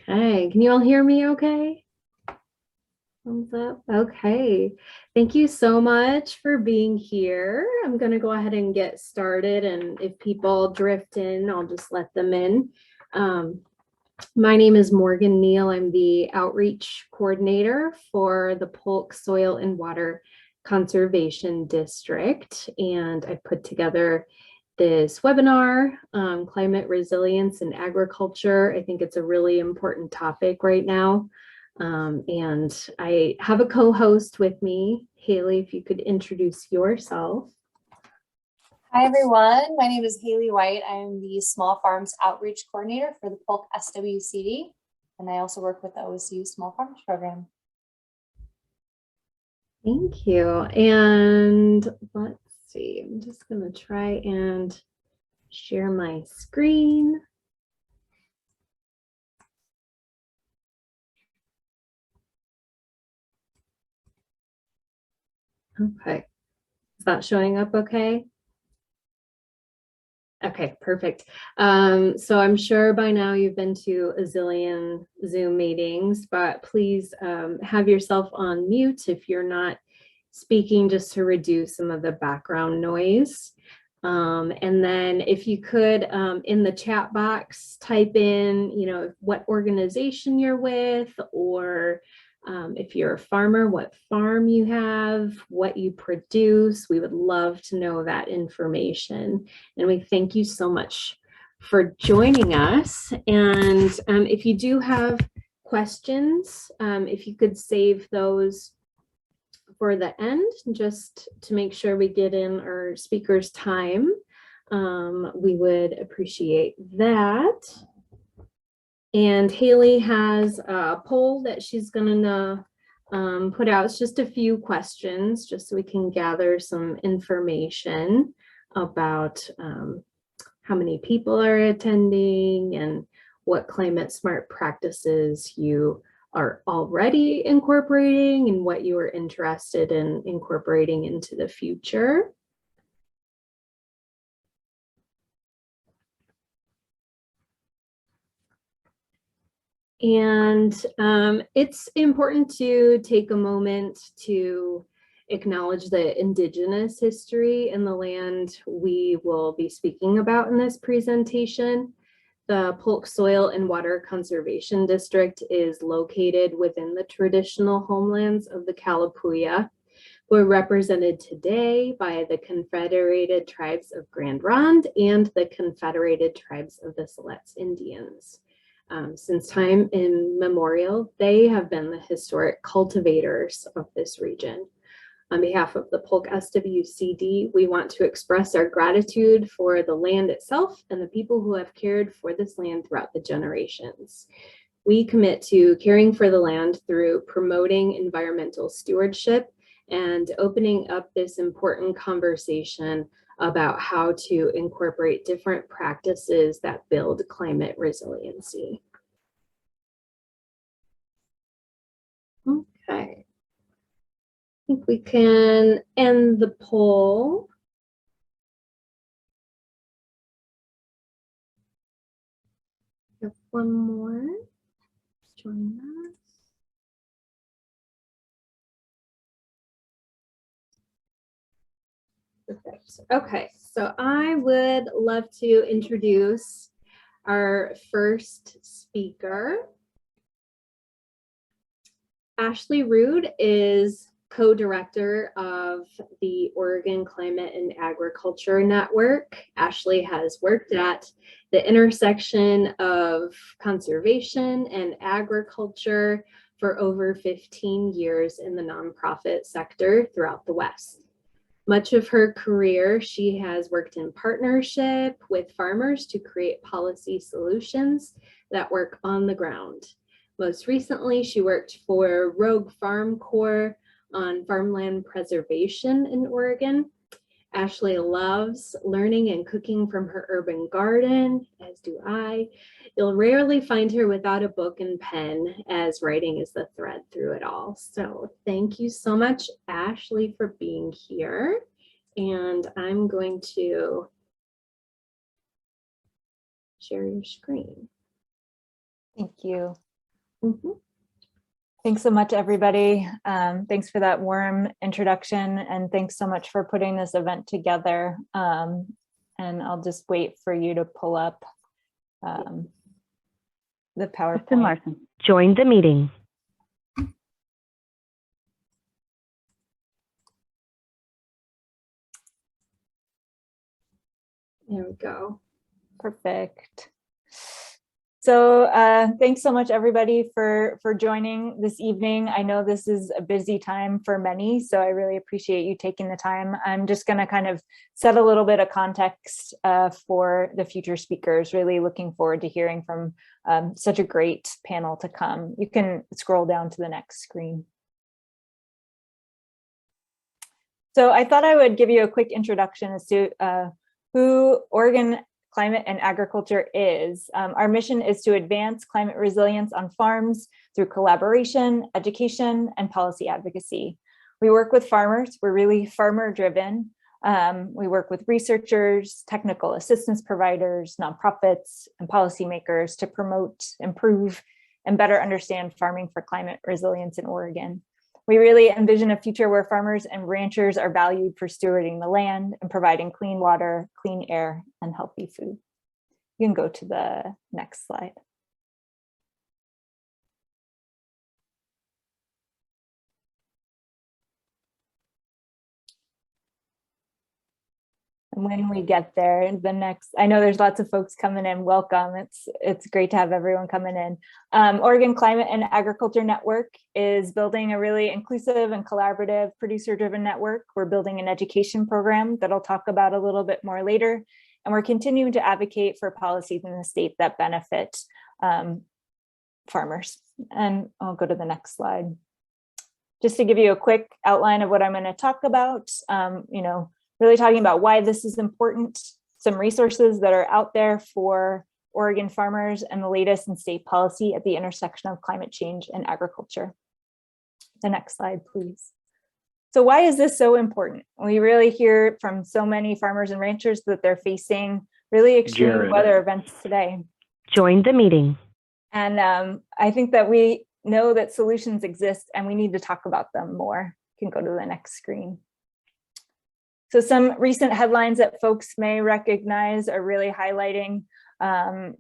Okay, can you all hear me okay? Thumbs up. Okay, thank you so much for being here. I'm going to go ahead and get started, and if people drift in, I'll just let them in. My name is Morgan Neal. I'm the outreach coordinator for the Polk Soil and Water Conservation District, and I put together this webinar, climate resilience in agriculture. I think it's a really important topic right now. And I have a co-host with me. Helle, if you could introduce yourself. Hi, everyone. My name is Helle White. I'm the Small Farms Outreach Coordinator for the Polk SWCD, and I also work with the OSU Small Farms Program. Thank you. And let's see, I'm just going to try and share my screen. Okay, is that showing up okay? Okay, perfect. So I'm sure by now you've been to a zillion Zoom meetings, but please have yourself on mute if you're not speaking, just to reduce some of the background noise. And then if you could, in the chat box, type in, what organization you're with, or if you're a farmer, what farm you have, what you produce. We would love to know that information. And we thank you so much for joining us. And if you do have questions, if you could save those for the end, just to make sure we get in our speakers' time, we would appreciate that. And Helle has a poll that she's going to put out. It's just a few questions, just so we can gather some information about how many people are attending and what climate smart practices you are already incorporating and what you are interested in incorporating into the future. And it's important to take a moment to acknowledge the Indigenous history in the land we will be speaking about in this presentation. The Polk Soil and Water Conservation District is located within the traditional homelands of the Kalapuya. We're represented today by the Confederated Tribes of Grand Ronde and the Confederated Tribes of the Siletz Indians. Since time immemorial, they have been the historic cultivators of this region. On behalf of the Polk SWCD, we want to express our gratitude for the land itself and the people who have cared for this land throughout the generations. We commit to caring for the land through promoting environmental stewardship and opening up this important conversation about how to incorporate different practices that build climate resiliency. Okay. I think we can end the poll. We have one more. Join us. Perfect. Okay, so I would love to introduce our first speaker. Ashley Rood is co-director of the Oregon Climate and Agriculture Network. Ashley has worked at the intersection of conservation and agriculture for over 15 years in the nonprofit sector throughout the West. Much of her career, she has worked in partnership with farmers to create policy solutions that work on the ground. Most recently, she worked for Rogue Farm Corps on farmland preservation in Oregon. Ashley loves learning and cooking from her urban garden, as do I. You'll rarely find her without a book and pen, as writing is the thread through it all. So thank you so much, Ashley, for being here. And I'm going to share your screen. Thank you. Mhm. Thanks so much, everybody. Thanks for that warm introduction, and thanks so much for putting this event together. And I'll just wait for you to pull up the PowerPoint. Kristen Larson, join the meeting. There we go. Perfect. So thanks so much, everybody, for joining this evening. I know this is a busy time for many, so I really appreciate you taking the time. I'm just going to kind of set a little bit of context for the future speakers. Really looking forward to hearing from such a great panel to come. You can scroll down to the next screen. So I thought I would give you a quick introduction as to who Oregon Climate and Agriculture is. Our mission is to advance climate resilience on farms through collaboration, education, and policy advocacy. We work with farmers. We're really farmer driven. We work with researchers, technical assistance providers, nonprofits, and policymakers to promote, improve, and better understand farming for climate resilience in Oregon. We really envision a future where farmers and ranchers are valued for stewarding the land and providing clean water, clean air, and healthy food. You can go to the next slide. And when we get there, the next, I know there's lots of folks coming in, welcome. It's great to have everyone coming in. Oregon Climate and Agriculture Network is building a really inclusive and collaborative producer-driven network. We're building an education program that I'll talk about a little bit more later. And we're continuing to advocate for policies in the state that benefit farmers. And I'll go to the next slide. Just to give you a quick outline of what I'm going to talk about, really talking about why this is important, some resources that are out there for Oregon farmers, and the latest in state policy at the intersection of climate change and agriculture. The next slide, please. So why is this so important? We really hear from so many farmers and ranchers that they're facing really extreme weather events today. Join the meeting. And I think that we know that solutions exist and we need to talk about them more. You can go to the next screen. So some recent headlines that folks may recognize are really highlighting the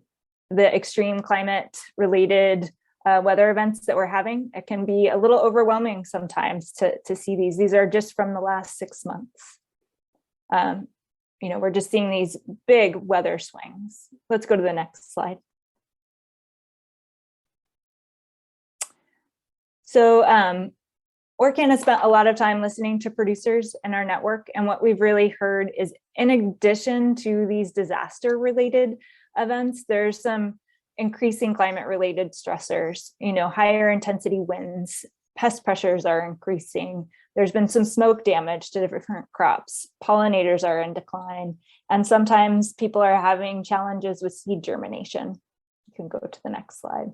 extreme climate related weather events that we're having. It can be a little overwhelming sometimes to see these. These are just from the last 6 months. We're just seeing these big weather swings. Let's go to the next slide. So OrCAN has spent a lot of time listening to producers in our network, and what we've really heard is, in addition to these disaster-related events, there's some increasing climate-related stressors. Higher intensity winds, pest pressures are increasing. There's been some smoke damage to different crops. Pollinators are in decline, and sometimes people are having challenges with seed germination. You can go to the next slide.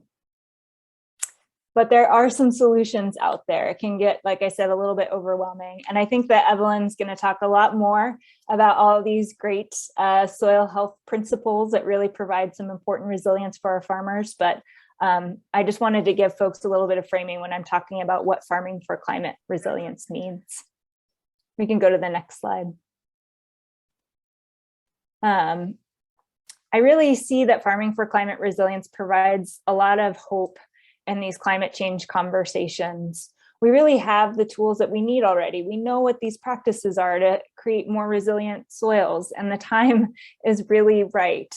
But there are some solutions out there. It can get, like I said, a little bit overwhelming. And I think that Evelyn's going to talk a lot more about all of these great soil health principles that really provide some important resilience for our farmers. But I just wanted to give folks a little bit of framing when I'm talking about what farming for climate resilience means. We can go to the next slide. I really see that farming for climate resilience provides a lot of hope in these climate change conversations. We really have the tools that we need already. We know what these practices are to create more resilient soils, and the time is really right.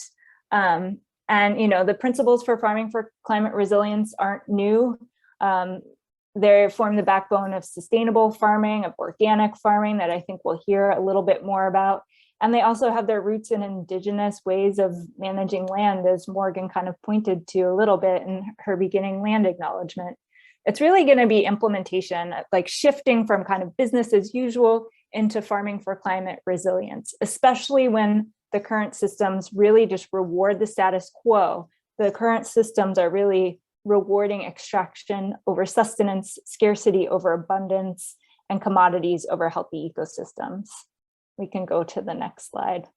And the principles for farming for climate resilience aren't new. They form the backbone of sustainable farming, of organic farming, that I think we'll hear a little bit more about. And they also have their roots in indigenous ways of managing land, as Morgan kind of pointed to a little bit in her beginning land acknowledgement. It's really going to be implementation, like shifting from kind of business as usual into farming for climate resilience, especially when the current systems really just reward the status quo. The current systems are really rewarding extraction over sustenance, scarcity over abundance, and commodities over healthy ecosystems. We can go to the next slide.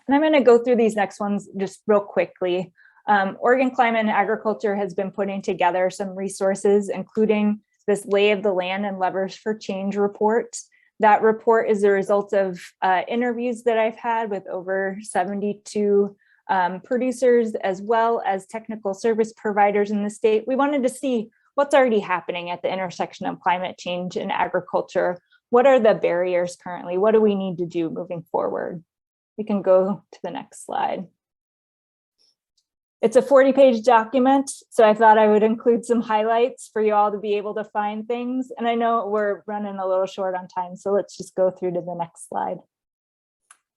And I'm going to go through these next ones just real quickly. Oregon Climate and Agriculture has been putting together some resources, including this Lay of the Land and Levers for Change report. That report is the result of interviews that I've had with over 72 producers, as well as technical service providers in the state. We wanted to see what's already happening at the intersection of climate change and agriculture. What are the barriers currently? What do we need to do moving forward? We can go to the next slide. It's a 40-page document, so I thought I would include some highlights for you all to be able to find things. And I know we're running a little short on time, so let's just go through to the next slide.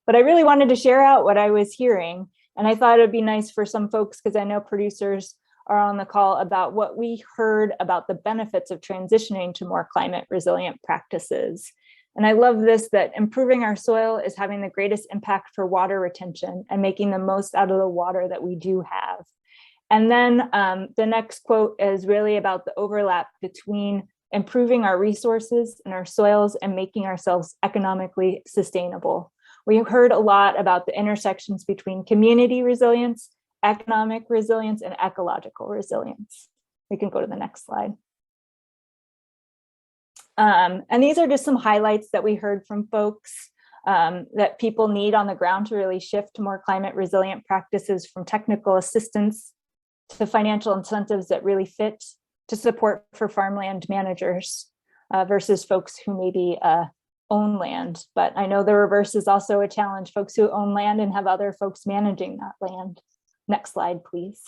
But I really wanted to share out what I was hearing, and I thought it'd be nice for some folks, because I know producers are on the call, about what we heard about the benefits of transitioning to more climate resilient practices. And I love this, that improving our soil is having the greatest impact for water retention and making the most out of the water that we do have. And then the next quote is really about the overlap between improving our resources and our soils and making ourselves economically sustainable. We heard a lot about the intersections between community resilience, economic resilience, and ecological resilience. We can go to the next slide. And these are just some highlights that we heard from folks that people need on the ground to really shift to more climate resilient practices, from technical assistance to financial incentives that really fit, to support for farmland managers versus folks who maybe own land. But I know the reverse is also a challenge, folks who own land and have other folks managing that land. Next slide, please.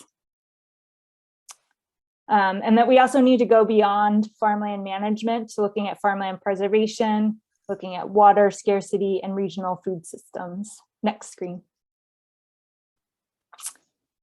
And that we also need to go beyond farmland management to looking at farmland preservation, looking at water scarcity and regional food systems. Next screen.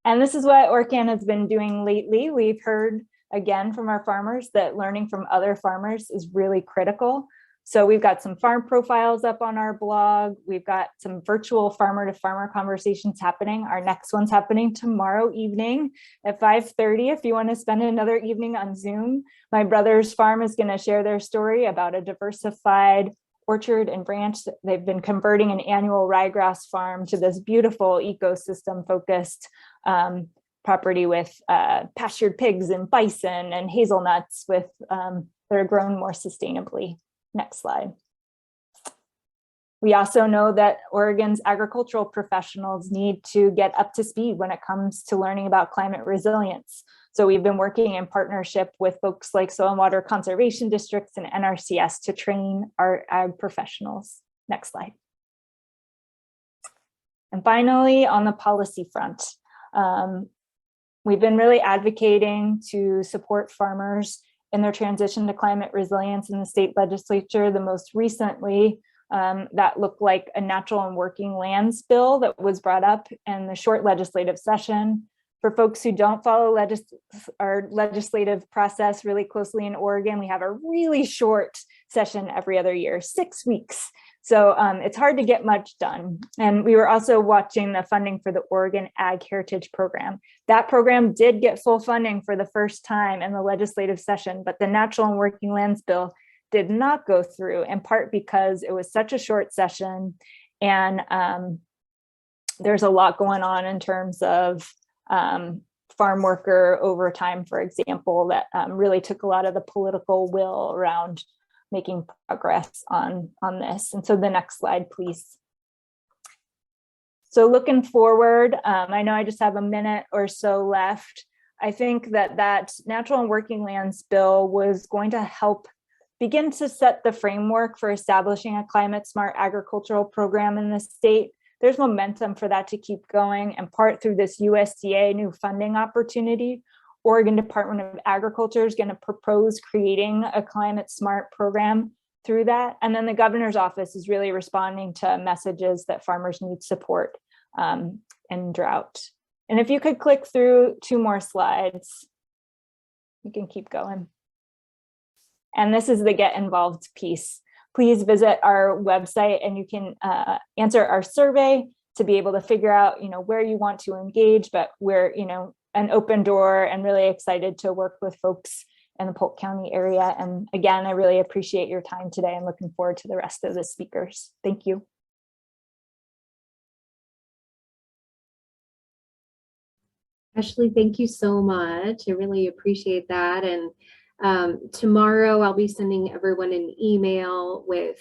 And this is what OrCAN has been doing lately. We've heard again from our farmers that learning from other farmers is really critical. So we've got some farm profiles up on our blog. We've got some virtual farmer to farmer conversations happening. Our next one's happening tomorrow evening at 5:30. If you want to spend another evening on Zoom, my brother's farm is going to share their story about a diversified orchard and branch. They've been converting an annual ryegrass farm to this beautiful ecosystem focused property with pastured pigs and bison and hazelnuts with that are grown more sustainably. Next slide. We also know that Oregon's agricultural professionals need to get up to speed when it comes to learning about climate resilience. So we've been working in partnership with folks like soil and water conservation districts and NRCS to train our ag professionals. Next slide. And finally, on the policy front, we've been really advocating to support farmers in their transition to climate resilience in the state legislature. The most recently, that looked like a natural and working lands bill that was brought up in the short legislative session. For folks who don't follow our legislative process really closely in Oregon, we have a really short session every other year, 6 weeks. So it's hard to get much done. And we were also watching the funding for the Oregon Ag Heritage Program. That program did get full funding for the first time in the legislative session, but the Natural and Working Lands Bill did not go through, in part because it was such a short session. And there's a lot going on in terms of farm worker overtime, for example, that really took a lot of the political will around making progress on this. And so the next slide, please. So looking forward, I know I just have a minute or so left. I think that that Natural and Working Lands bill was going to help begin to set the framework for establishing a climate smart agricultural program in the state. There's momentum for that to keep going, in part through this USDA new funding opportunity. Oregon Department of Agriculture is going to propose creating a climate smart program through that. And then the governor's office is really responding to messages that farmers need support in drought. And if you could click through 2 more slides, you can keep going. And this is the get involved piece. Please visit our website and you can answer our survey to be able to figure out, where you want to engage, but we're, an open door and really excited to work with folks in the Polk County area. And again, I really appreciate your time today and looking forward to the rest of the speakers. Thank you. Ashley, thank you so much. I really appreciate that. And tomorrow I'll be sending everyone an email with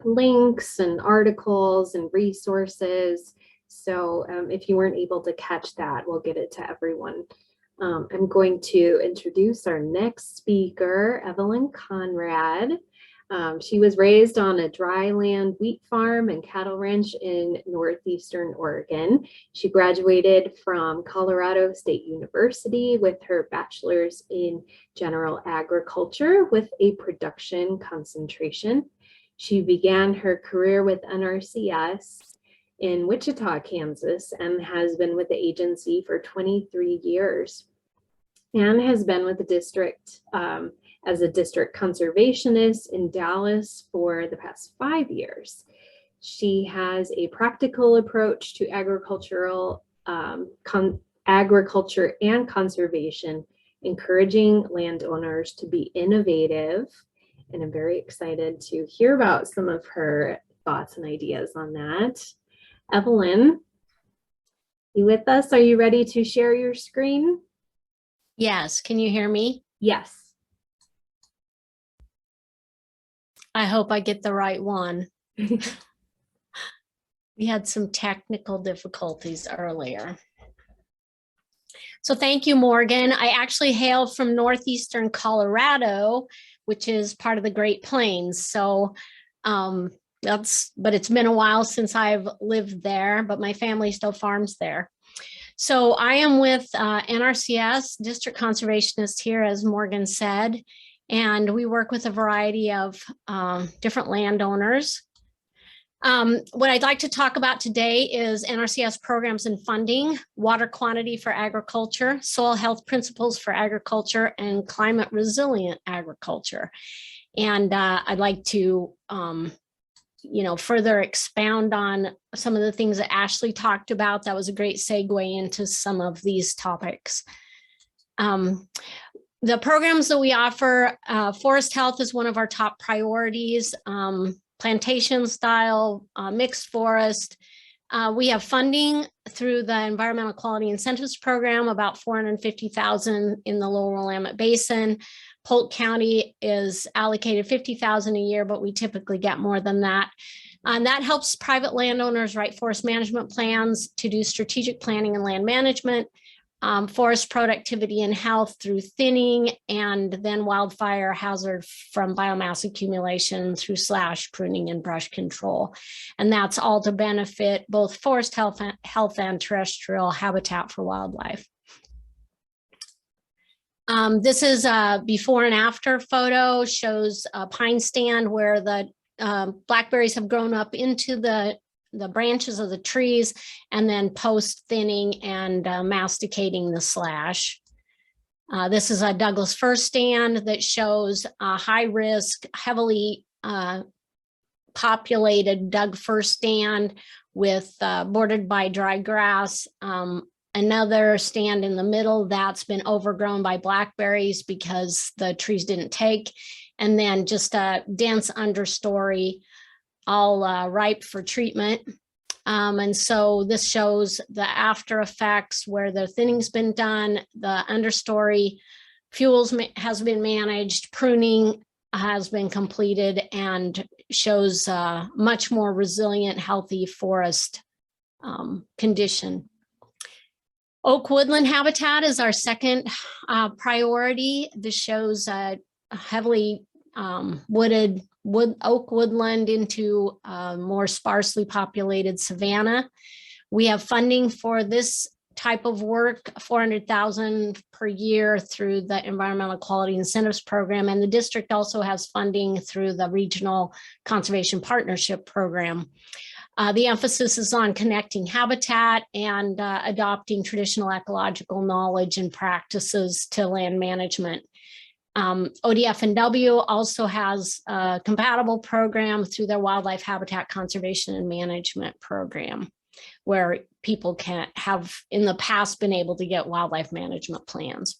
links and articles and resources. So if you weren't able to catch that, we'll get it to everyone. I'm going to introduce our next speaker, Evelyn Conrad. She was raised on a dryland wheat farm and cattle ranch in northeastern Oregon. She graduated from Colorado State University with her bachelor's in general agriculture with a production concentration. She began her career with NRCS in Wichita, Kansas, and has been with the agency for 23 years and has been with the district as a district conservationist in Dallas for the past 5 years. She has a practical approach to agriculture and conservation, encouraging landowners to be innovative. And I'm very excited to hear about some of her thoughts and ideas on that. Evelyn, you with us? Are you ready to share your screen? Yes, can you hear me? Yes. I hope I get the right one. We had some technical difficulties earlier. So thank you, Morgan. I actually hail from northeastern Colorado, which is part of the Great Plains. So but it's been a while since I've lived there, but my family still farms there. So I am with NRCS, District Conservationist here, as Morgan said, and we work with a variety of different landowners. What I'd like to talk about today is NRCS programs and funding, water quantity for agriculture, soil health principles for agriculture, and climate resilient agriculture. And I'd like to further expound on some of the things that Ashley talked about. That was a great segue into some of these topics. The programs that we offer, forest health is one of our top priorities. Plantation style, mixed forest. We have funding through the Environmental Quality Incentives Program, about $450,000 in the Lower Willamette Basin. Polk County is allocated $50,000 a year, but we typically get more than that. And that helps private landowners write forest management plans to do strategic planning and land management, forest productivity and health through thinning, and then wildfire hazard from biomass accumulation through slash, pruning, and brush control. And that's all to benefit both forest health and terrestrial habitat for wildlife. This is a before and after photo, shows a pine stand where the blackberries have grown up into the branches of the trees, and then post thinning and masticating the slash. This is a Douglas fir stand that shows a high risk, heavily populated Doug fir stand with bordered by dry grass. Another stand in the middle that's been overgrown by blackberries because the trees didn't take. And then just a dense understory, all ripe for treatment. And so this shows the after effects where the thinning's been done, the understory fuels has been managed, pruning has been completed, and shows much more resilient, healthy forest condition. Oak woodland habitat is our second priority. This shows heavily wooded oak woodland into more sparsely populated savanna. We have funding for this type of work, $400,000 per year through the Environmental Quality Incentives Program, and the district also has funding through the Regional Conservation Partnership Program. The emphasis is on connecting habitat and adopting traditional ecological knowledge and practices to land management. ODF&W also has a compatible program through their Wildlife Habitat Conservation and Management Program, where people can have in the past been able to get wildlife management plans.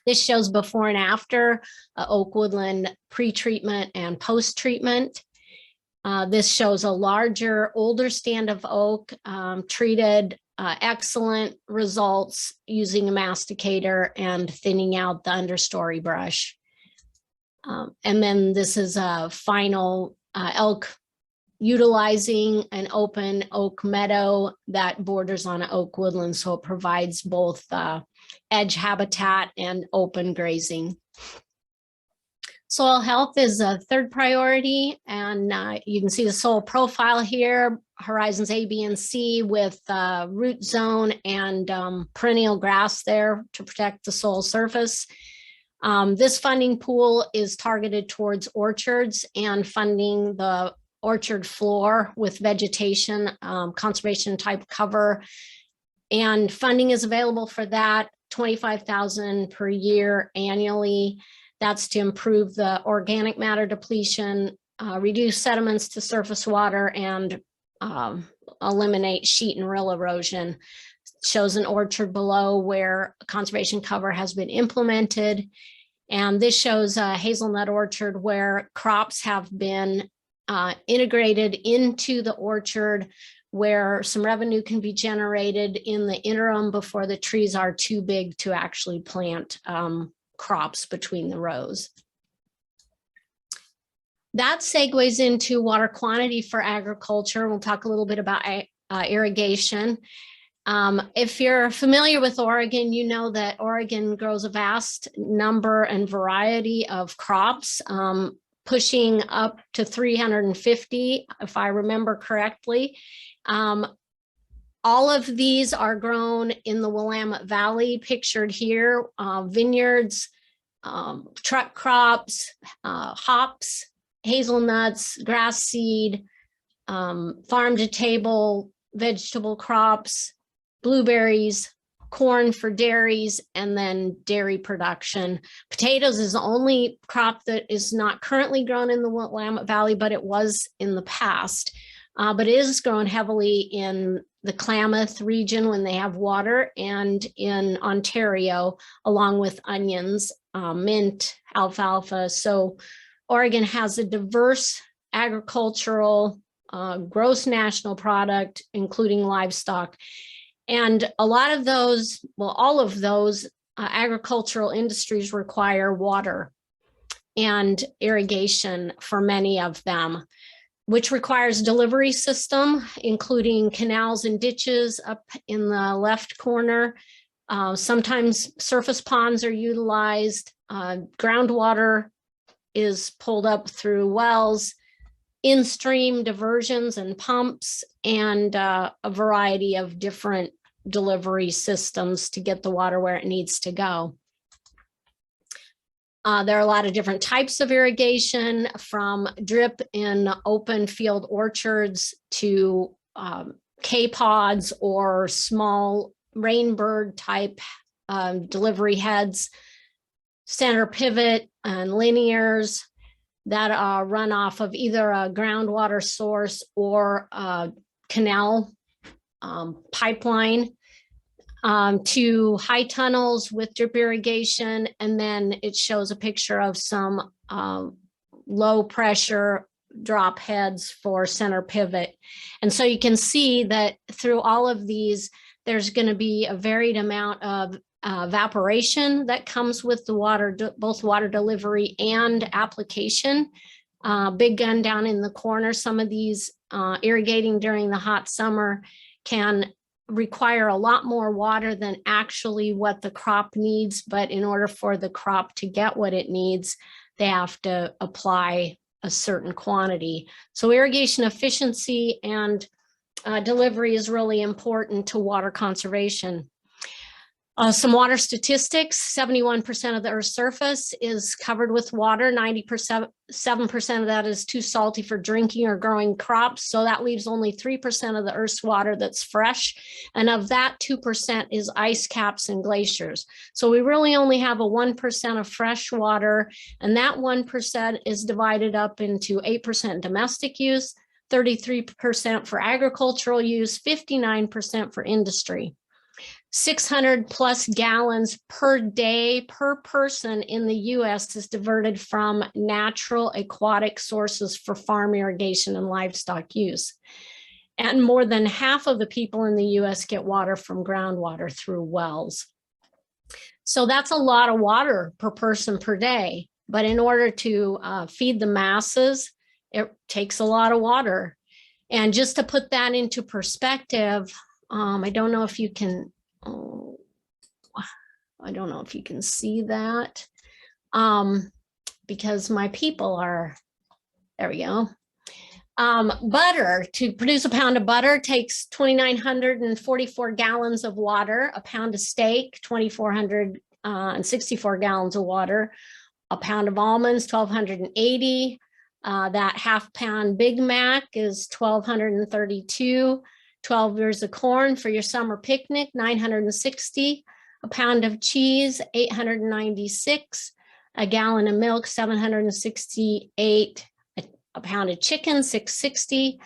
This shows before and after oak woodland pre-treatment and post-treatment. This shows a larger, older stand of oak treated excellent results using a masticator and thinning out the understory brush. And then this is a final elk utilizing an open oak meadow that borders on an oak woodland. So it provides both edge habitat and open grazing. Soil health is a third priority, and you can see the soil profile here, horizons A, B, and C with root zone and perennial grass there to protect the soil surface. This funding pool is targeted towards orchards and funding the orchard floor with vegetation, conservation type cover. And funding is available for that, $25,000 per year annually. That's to improve the organic matter depletion, reduce sediments to surface water, and eliminate sheet and rill erosion. Shows an orchard below where conservation cover has been implemented. And this shows a hazelnut orchard where crops have been integrated into the orchard, where some revenue can be generated in the interim before the trees are too big to actually plant crops between the rows. That segues into water quantity for agriculture. We'll talk a little bit about irrigation. If you're familiar with Oregon, you know that Oregon grows a vast number and variety of crops, pushing up to 350, if I remember correctly. All of these are grown in the Willamette Valley, pictured here, vineyards, truck crops, hops, hazelnuts, grass seed, farm to table vegetable crops, blueberries, corn for dairies, and then dairy production. Potatoes is the only crop that is not currently grown in the Willamette Valley, but it was in the past. But it is grown heavily in the Klamath region when they have water, and in Ontario, along with onions, mint, alfalfa. So Oregon has a diverse agricultural gross national product, including livestock. And a lot of those, well, all of those agricultural industries require water and irrigation for many of them, which requires delivery system, including canals and ditches up in the left corner. Sometimes surface ponds are utilized. Groundwater is pulled up through wells, in-stream diversions and pumps, and a variety of different delivery systems to get the water where it needs to go. There are a lot of different types of irrigation, from drip in open field orchards to K-pods or small rainbird type delivery heads, center pivot and linears that run off of either a groundwater source or a canal pipeline, to high tunnels with drip irrigation. And then it shows a picture of some low pressure drop heads for center pivot. And so you can see that through all of these, there's going to be a varied amount of evaporation that comes with the water, both water delivery and application. Big gun down in the corner, some of these irrigating during the hot summer can require a lot more water than actually what the crop needs. But in order for the crop to get what it needs, they have to apply a certain quantity. So irrigation efficiency and delivery is really important to water conservation. Some water statistics: 71% of the Earth's surface is covered with water. 7% of that is too salty for drinking or growing crops. So that leaves only 3% of the Earth's water that's fresh. And of that, 2% is ice caps and glaciers. So we really only have a 1% of fresh water. And that 1% is divided up into 8% domestic use, 33% for agricultural use, 59% for industry. 600 plus gallons per day per person in the US is diverted from natural aquatic sources for farm irrigation and livestock use. And more than half of the people in the US get water from groundwater through wells. So that's a lot of water per person per day. But in order to feed the masses, it takes a lot of water. And just to put that into perspective, I don't know if you can, I don't know if you can see that because my people are, there we go. Butter, to produce a pound of butter takes 2,944 gallons of water, a pound of steak, 2,464 gallons of water, a pound of almonds, 1,280. That half pound Big Mac is 1,232, 12 ears of corn for your summer picnic, 960, a pound of cheese, 896, a gallon of milk, 768, a pound of chicken, 660,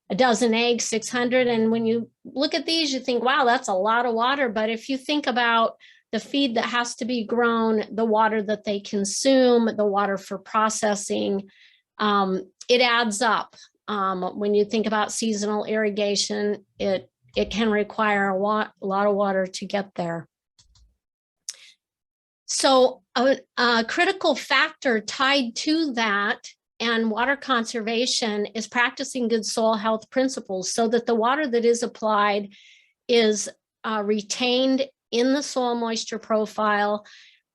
a dozen eggs, 600. And when you look at these, you think, wow, that's a lot of water. But if you think about the feed that has to be grown, the water that they consume, the water for processing, it adds up. When you think about seasonal irrigation, it can require a lot of water to get there. So a critical factor tied to that and water conservation is practicing good soil health principles so that the water that is applied is retained in the soil moisture profile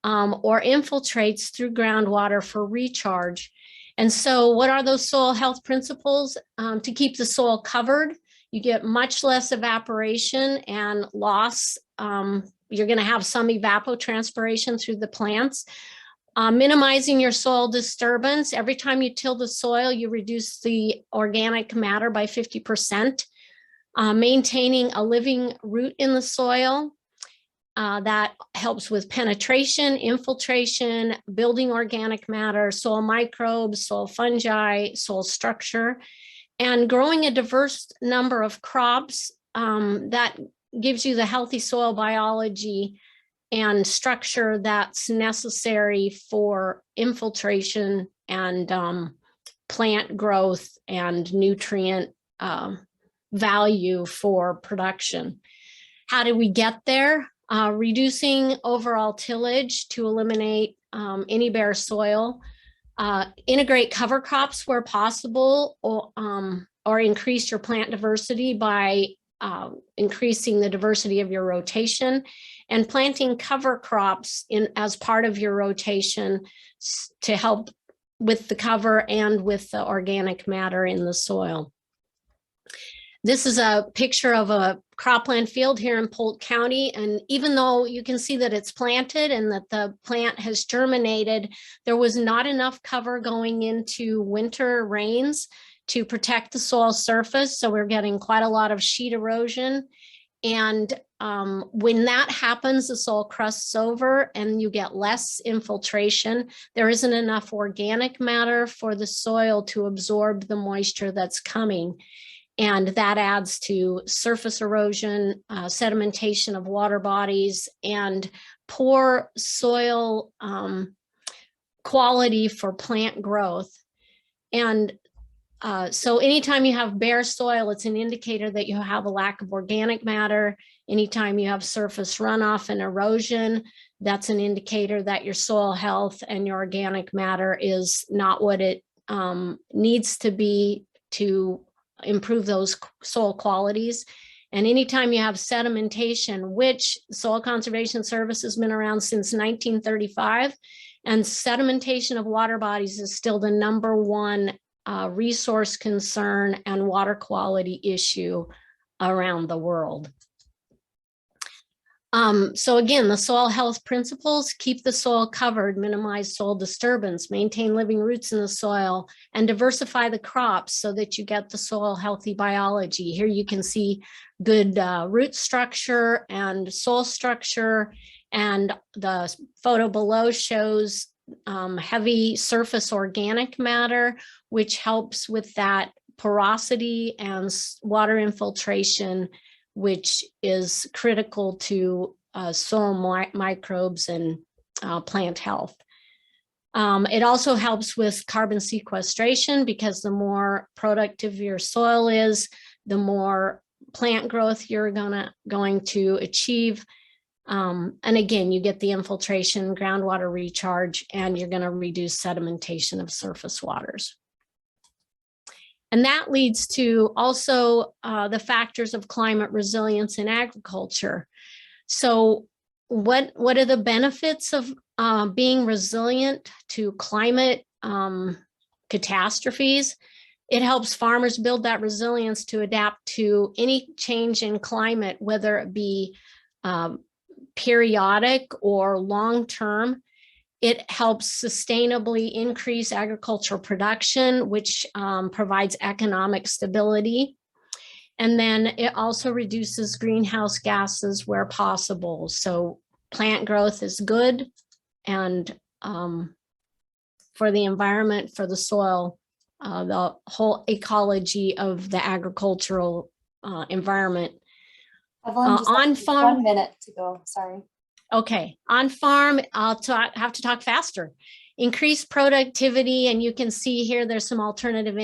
or infiltrates through groundwater for recharge. And so what are those soil health principles? To keep the soil covered, you get much less evaporation and loss. You're going to have some evapotranspiration through the plants. Minimizing your soil disturbance. Every time you till the soil, you reduce the organic matter by 50%. Maintaining a living root in the soil. That helps with penetration, infiltration, building organic matter, soil microbes, soil fungi, soil structure, and growing a diverse number of crops that gives you the healthy soil biology and structure that's necessary for infiltration and plant growth and nutrient value for production. How did we get there? Reducing overall tillage to eliminate any bare soil, integrate cover crops where possible, or increase your plant diversity by increasing the diversity of your rotation, and planting cover crops as part of your rotation to help with the cover and with the organic matter in the soil. This is a picture of a cropland field here in Polk County. And even though you can see that it's planted and that the plant has germinated, there was not enough cover going into winter rains to protect the soil surface. So we're getting quite a lot of sheet erosion. And when that happens, the soil crusts over and you get less infiltration. There isn't enough organic matter for the soil to absorb the moisture that's coming. And that adds to surface erosion, sedimentation of water bodies, and poor soil quality for plant growth. And so anytime you have bare soil, it's an indicator that you have a lack of organic matter. Anytime you have surface runoff and erosion, that's an indicator that your soil health and your organic matter is not what it needs to be to improve those soil qualities. And anytime you have sedimentation, which Soil Conservation Service has been around since 1935, and sedimentation of water bodies is still the #1 resource concern and water quality issue around the world. So again, the soil health principles: keep the soil covered, minimize soil disturbance, maintain living roots in the soil, and diversify the crops so that you get the soil healthy biology. Here you can see good root structure and soil structure, and the photo below shows heavy surface organic matter, which helps with that porosity and water infiltration, which is critical to soil microbes and plant health. It also helps with carbon sequestration, because the more productive your soil is, the more plant growth you're going to achieve. And again, you get the infiltration, groundwater recharge, and you're going to reduce sedimentation of surface waters. And that leads to also the factors of climate resilience in agriculture. So what are the benefits of being resilient to climate catastrophes? It helps farmers build that resilience to adapt to any change in climate, whether it be periodic or long-term. It helps sustainably increase agricultural production, which provides economic stability. And then it also reduces greenhouse gases where possible. So plant growth is good, and for the environment, for the soil, the whole ecology of the agricultural environment. Evelyn, just on farm, 1 minute to go, sorry. okay, on farm, I'll have to talk faster. Increase productivity, and you can see here there's some alternative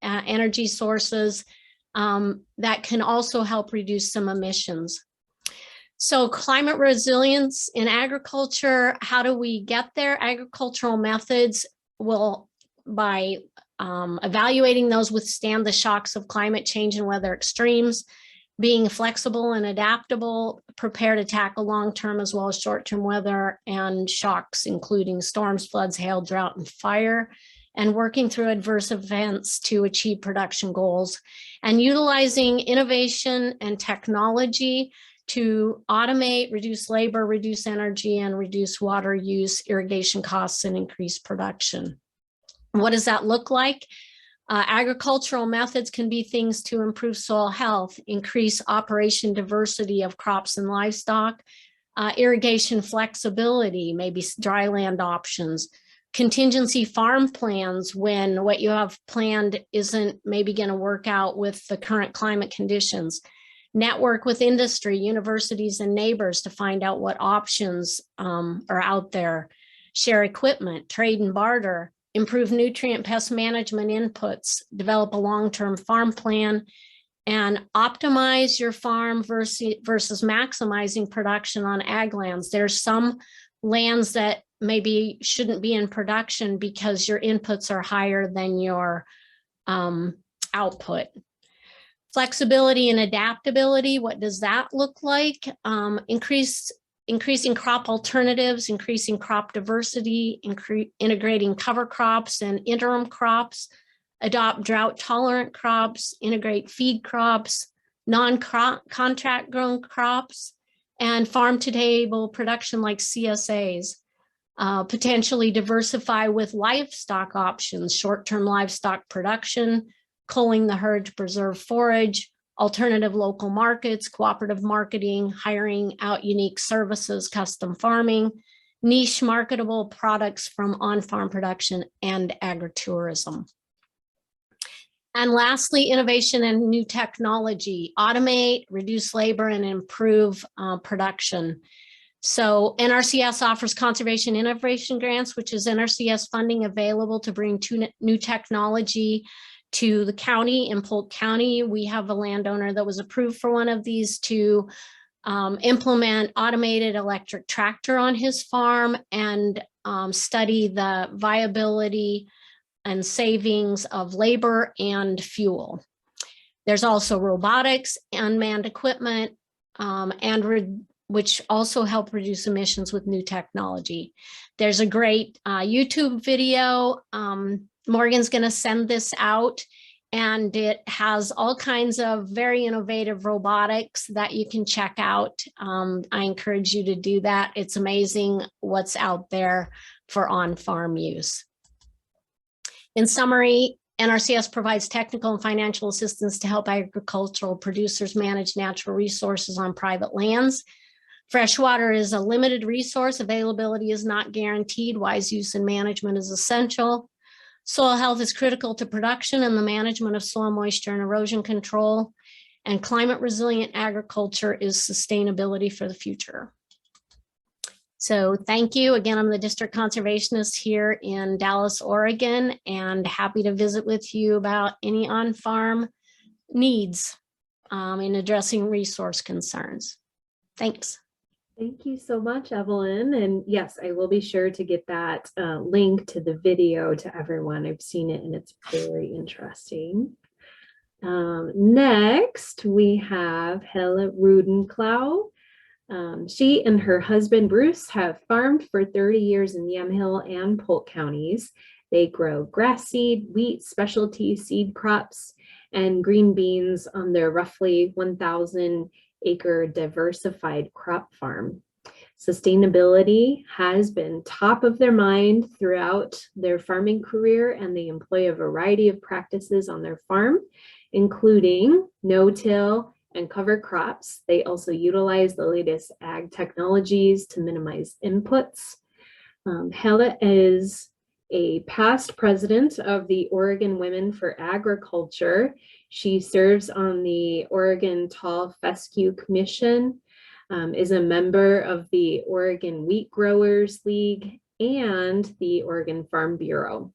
energy sources that can also help reduce some emissions. So climate resilience in agriculture, how do we get there? Agricultural methods will, by evaluating those, withstand the shocks of climate change and weather extremes, being flexible and adaptable, prepare to tackle long-term as well as short-term weather and shocks, including storms, floods, hail, drought, and fire, and working through adverse events to achieve production goals, and utilizing innovation and technology to automate, reduce labor, reduce energy, and reduce water use, irrigation costs, and increase production. What does that look like? Agricultural methods can be things to improve soil health, increase operation diversity of crops and livestock, irrigation flexibility, maybe dry land options, contingency farm plans when what you have planned isn't maybe going to work out with the current climate conditions. Network with industry, universities, and neighbors to find out what options are out there. Share equipment, trade and barter, improve nutrient pest management inputs, develop a long-term farm plan, and optimize your farm versus maximizing production on ag lands. There's some lands that maybe shouldn't be in production because your inputs are higher than your output. Flexibility and adaptability, what does that look like? Increasing crop alternatives, increasing crop diversity, integrating cover crops and interim crops, adopt drought tolerant crops, integrate feed crops, non-contract grown crops, and farm to table production like CSAs. Potentially diversify with livestock options, short-term livestock production, culling the herd to preserve forage, alternative local markets, cooperative marketing, hiring out unique services, custom farming, niche marketable products from on-farm production, and agritourism. And lastly, innovation and new technology, automate, reduce labor, and improve production. So NRCS offers conservation innovation grants, which is NRCS funding available to bring new technology to the county. In Polk County, we have a landowner that was approved for one of these to implement automated electric tractor on his farm and study the viability and savings of labor and fuel. There's also robotics, unmanned equipment, which also help reduce emissions with new technology. There's a great YouTube video. Morgan's going to send this out, and it has all kinds of very innovative robotics that you can check out. I encourage you to do that. It's amazing what's out there for on-farm use. In summary, NRCS provides technical and financial assistance to help agricultural producers manage natural resources on private lands. Freshwater is a limited resource. Availability is not guaranteed. Wise use and management is essential. Soil health is critical to production and the management of soil moisture and erosion control. And climate resilient agriculture is sustainability for the future. So thank you. Again, I'm the district conservationist here in Dallas, Oregon, and happy to visit with you about any on-farm needs. in addressing resource concerns. Thanks. Thank you so much, Evelyn. And yes, I will be sure to get that link to the video to everyone. I've seen it and it's very interesting. Next, we have Helle Ruddenklau. She and her husband, Bruce, have farmed for 30 years in Yamhill and Polk counties. They grow grass seed, wheat, specialty seed crops, and green beans on their roughly 1,000 acre diversified crop farm. Sustainability has been top of their mind throughout their farming career, and they employ a variety of practices on their farm, including no-till and cover crops. They also utilize the latest ag technologies to minimize inputs. Helle is a past president of the Oregon Women for Agriculture. She serves on the Oregon Tall Fescue Commission, is a member of the Oregon Wheat Growers League and the Oregon Farm Bureau,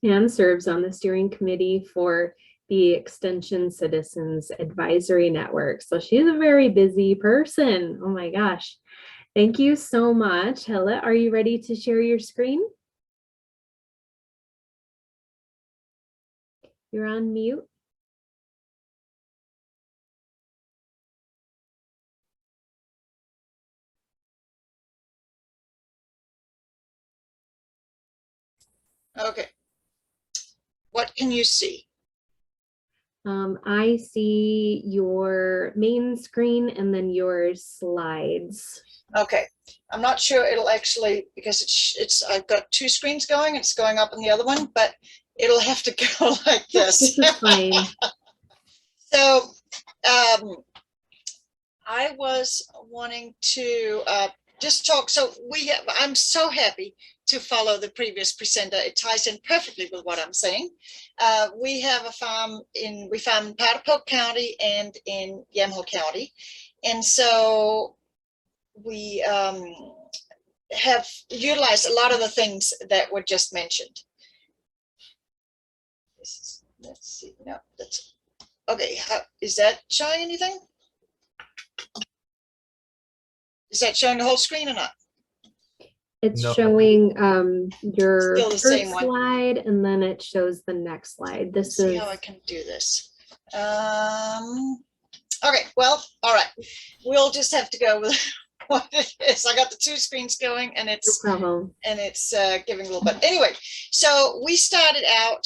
and serves on the steering committee for the Extension Citizens Advisory Network. So she's a very busy person. Oh my gosh. Thank you so much. Helle, are you ready to share your screen? You're on mute. Okay. What can you see? I see your main screen and then your slides. Okay. I'm not sure it'll actually, because it's I've got two screens going. It's going up on the other one, but it'll have to go like this. This is fine. So I was wanting to just talk. So I'm so happy to follow the previous presenter. It ties in perfectly with what I'm saying. We have a farm we farm in part of Polk County and in Yamhill County. And so we have utilized a lot of the things that were just mentioned. Let's see, no, that's, okay, is that showing anything? Is that showing the whole screen or not? It's No. showing your Still the first same one. slide, and then it shows the next slide. This See is how I can do this. Okay, well, all right. We'll just have to go with what it is. I got the two screens going, and no it's problem. giving a little bit. Anyway, so we started out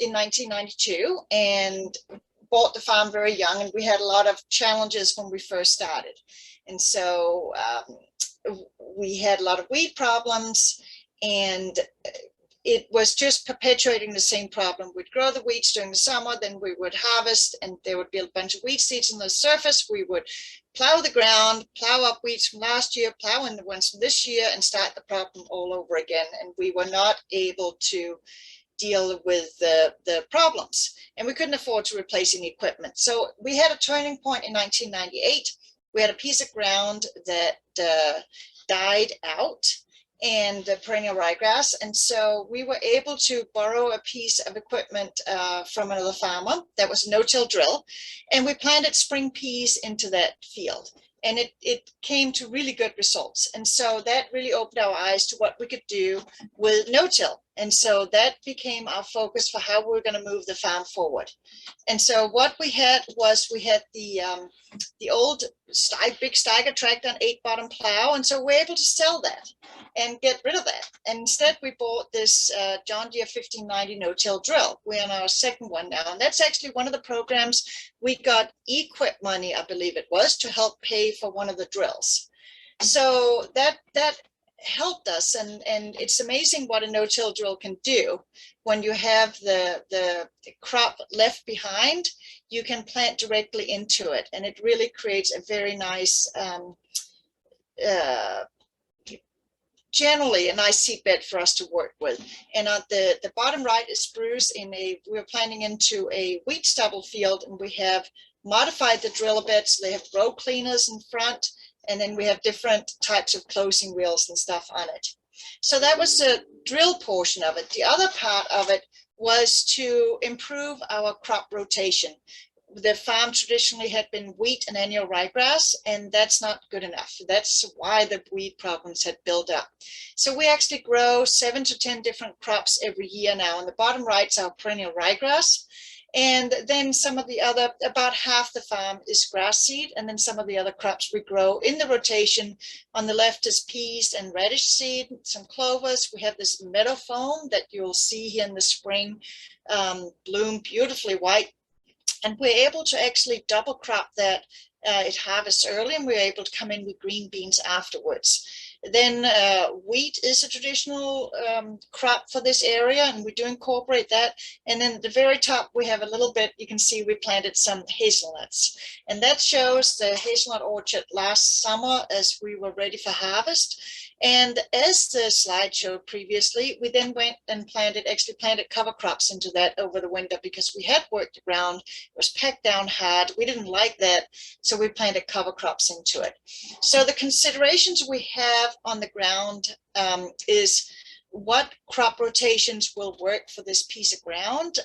in 1992 and bought the farm very young, and we had a lot of challenges when we first started. And so we had a lot of weed problems, and it was just perpetuating the same problem. We'd grow the weeds during the summer, then we would harvest, and there would be a bunch of weed seeds on the surface. We would plow the ground, plow up weeds from last year, plow in the ones from this year, and start the problem all over again. And we were not able to deal with the problems, and we couldn't afford to replace any equipment. So we had a turning point in 1998. We had a piece of ground that died out, and the perennial ryegrass. And so we were able to borrow a piece of equipment from another farmer that was a no-till drill, and we planted spring peas into that field. And it came to really good results. And so that really opened our eyes to what we could do with no-till. And so that became our focus for how we're going to move the farm forward. And so what we had was the old big Steiger tractor and 8-bottom plow. And so we're able to sell that and get rid of that. And instead we bought this John Deere 1590 no-till drill. We're on our second one now. And that's actually one of the programs we got equip money, I believe it was, to help pay for one of the drills. So that helped us, and it's amazing what a no-till drill can do. When you have the crop left behind, you can plant directly into it, and it really creates a very nice generally a nice seed bed for us to work with. And on the bottom right is Bruce we're planting into a wheat stubble field, and we have modified the drill a bit. So they have row cleaners in front, and then we have different types of closing wheels and stuff on it. So that was the drill portion of it. The other part of it was to improve our crop rotation. the farm traditionally had been wheat and annual ryegrass, and that's not good enough. That's why the weed problems had built up. So we actually grow 7 to 10 different crops every year now. On the bottom right is our perennial ryegrass. And then some of the other, about half the farm is grass seed, and then some of the other crops we grow in the rotation. On the left is peas and radish seed, some clovers. We have this meadow foam that you'll see here in the spring bloom beautifully white. And we're able to actually double crop that. It harvests early, and we're able to come in with green beans afterwards. Then wheat is a traditional crop for this area, and we do incorporate that. And then at the very top, we have a little bit, you can see we planted some hazelnuts. And that shows the hazelnut orchard last summer as we were ready for harvest. And as the slide showed previously, we then went and planted cover crops into that over the winter because we had worked the ground. It was packed down hard. We didn't like that, so we planted cover crops into it. So the considerations we have on the ground is what crop rotations will work for this piece of ground.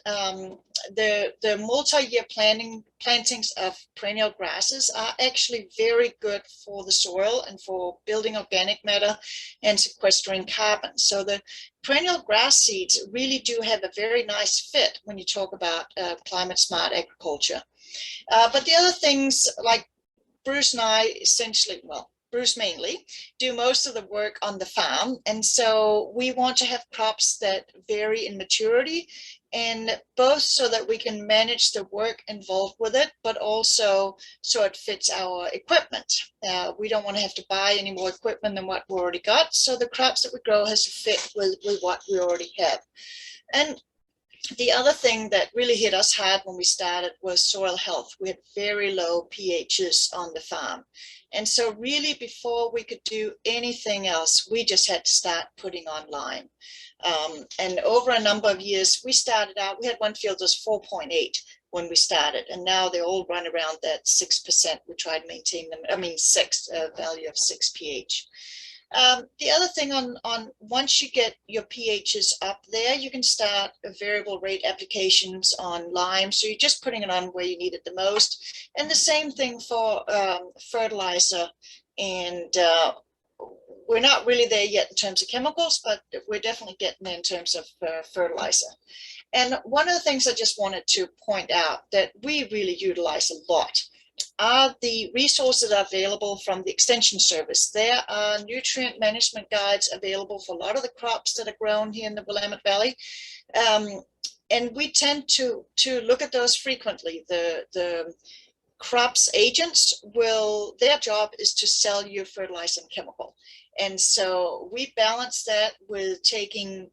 The multi-year plantings of perennial grasses are actually very good for the soil and for building organic matter and sequestering carbon. So the perennial grass seeds really do have a very nice fit when you talk about climate smart agriculture. But the other things, like Bruce and I essentially, well, Bruce mainly, do most of the work on the farm. And so we want to have crops that vary in maturity, and both so that we can manage the work involved with it, but also so it fits our equipment. We don't want to have to buy any more equipment than what we already got. So the crops that we grow has to fit with what we already have. And the other thing that really hit us hard when we started was soil health. We had very low pHs on the farm. And so really before we could do anything else, we just had to start putting on lime. And over a number of years, we started out, we had one field that was 4.8 when we started, and now they all run around that 6%. We try to maintain them, value of 6 pH. The other thing on once you get your pHs up there, you can start variable rate applications on lime. So you're just putting it on where you need it the most. And the same thing for fertilizer. And we're not really there yet in terms of chemicals, but we're definitely getting there in terms of fertilizer. And one of the things I just wanted to point out that we really utilize a lot are the resources that are available from the Extension Service. There are nutrient management guides available for a lot of the crops that are grown here in the Willamette Valley. And we tend to look at those frequently. The crops agents their job is to sell you fertilizer and chemical. And so we balance that with taking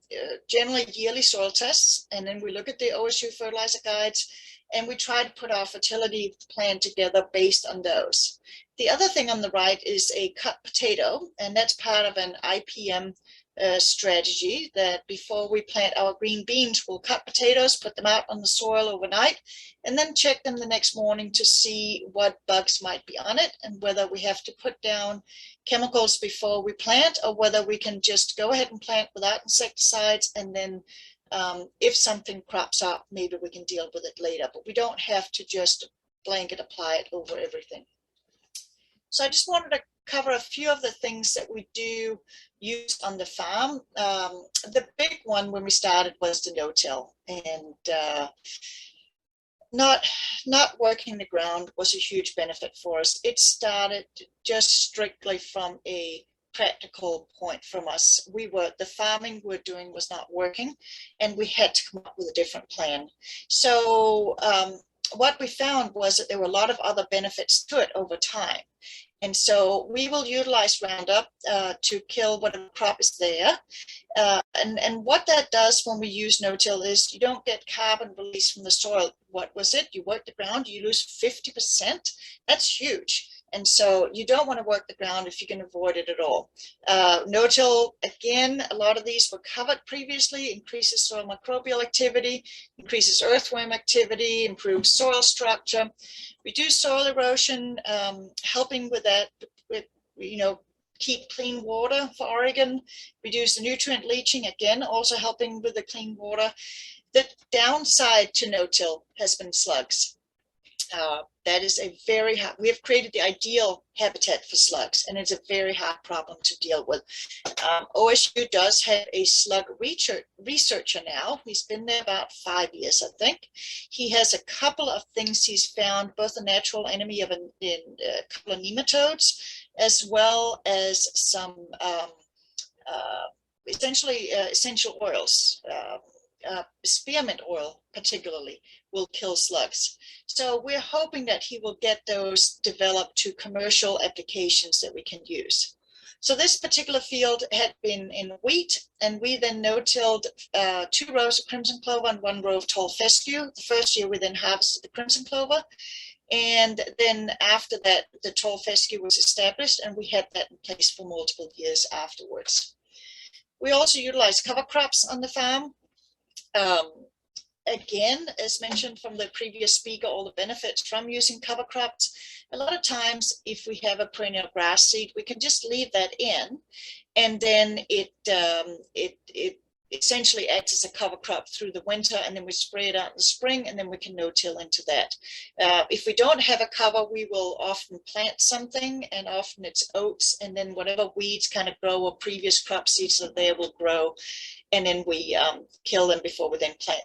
generally yearly soil tests, and then we look at the OSU fertilizer guides, and we try to put our fertility plan together based on those. The other thing on the right is a cut potato, and that's part of an IPM strategy that before we plant our green beans, we'll cut potatoes, put them out on the soil overnight, and then check them the next morning to see what bugs might be on it and whether we have to put down chemicals before we plant, or whether we can just go ahead and plant without insecticides, and then if something crops up, maybe we can deal with it later, but we don't have to just blanket apply it over everything. So I just wanted to cover a few of the things that we do use on the farm. The big one when we started was the no-till, and not working the ground was a huge benefit for us. It started just strictly from a practical point from us. The farming we're doing was not working, and we had to come up with a different plan. So what we found was that there were a lot of other benefits to it over time. And so we will utilize Roundup to kill whatever crop is there. And what that does when we use no-till is you don't get carbon release from the soil. What was it? You work the ground, you lose 50%. That's huge. And so you don't want to work the ground if you can avoid it at all. No-till, again, a lot of these were covered previously, increases soil microbial activity, increases earthworm activity, improves soil structure, reduce soil erosion, helping with that, keep clean water for Oregon, reduce the nutrient leaching, again, also helping with the clean water. The downside to no-till has been slugs. That is a very hard, we have created the ideal habitat for slugs, and it's a very hard problem to deal with. OSU does have a slug researcher now. He's been there about 5 years, I think. He has a couple of things he's found, both a natural enemy of a couple of nematodes, as well as some essentially essential oils. Spearmint oil particularly will kill slugs. So we're hoping that he will get those developed to commercial applications that we can use. So this particular field had been in wheat, and we then no-tilled 2 rows of crimson clover and 1 row of tall fescue. The first year we then harvested the crimson clover. And then after that, the tall fescue was established, and we had that in place for multiple years afterwards. We also utilized cover crops on the farm. Again, as mentioned from the previous speaker, all the benefits from using cover crops. A lot of times, if we have a perennial grass seed, we can just leave that in, and then it essentially acts as a cover crop through the winter, and then we spray it out in the spring, and then we can no-till into that. If we don't have a cover, we will often plant something, and often it's oats, and then whatever weeds kind of grow or previous crop seeds that there will grow, and then we kill them before we then plant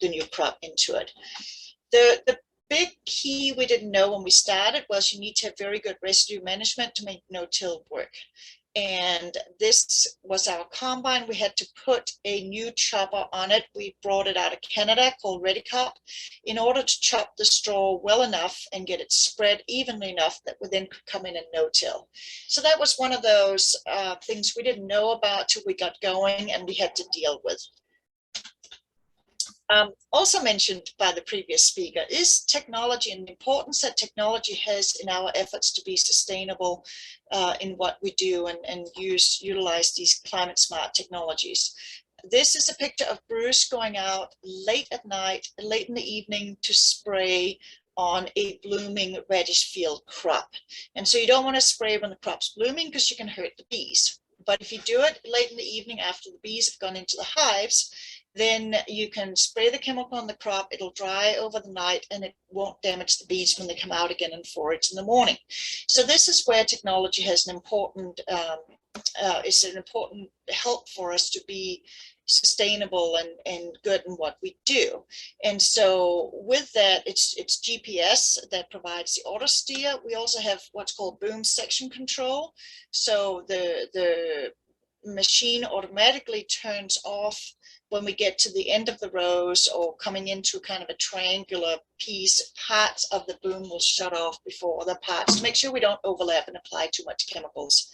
the new crop into it. The big key we didn't know when we started was you need to have very good residue management to make no-till work. And this was our combine. We had to put a new chopper on it. We brought it out of Canada called Ruddenklau in order to chop the straw well enough and get it spread evenly enough that we then could come in and no-till. So that was one of those things we didn't know about till we got going, and we had to deal with. Also mentioned by the previous speaker is technology and the importance that technology has in our efforts to be sustainable in what we do and utilize these climate smart technologies. This is a picture of Bruce going out late at night, late in the evening to spray on a blooming radish field crop. And so you don't want to spray when the crop's blooming because you can hurt the bees. But if you do it late in the evening after the bees have gone into the hives, then you can spray the chemical on the crop. It'll dry over the night, and it won't damage the bees when they come out again and forage in the morning. So this is where technology has an important, it's an important help for us to be sustainable and good in what we do. And so with that, it's GPS that provides the auto steer. We also have what's called boom section control. So the machine automatically turns off when we get to the end of the rows or coming into kind of a triangular piece. Parts of the boom will shut off before other parts to make sure we don't overlap and apply too much chemicals.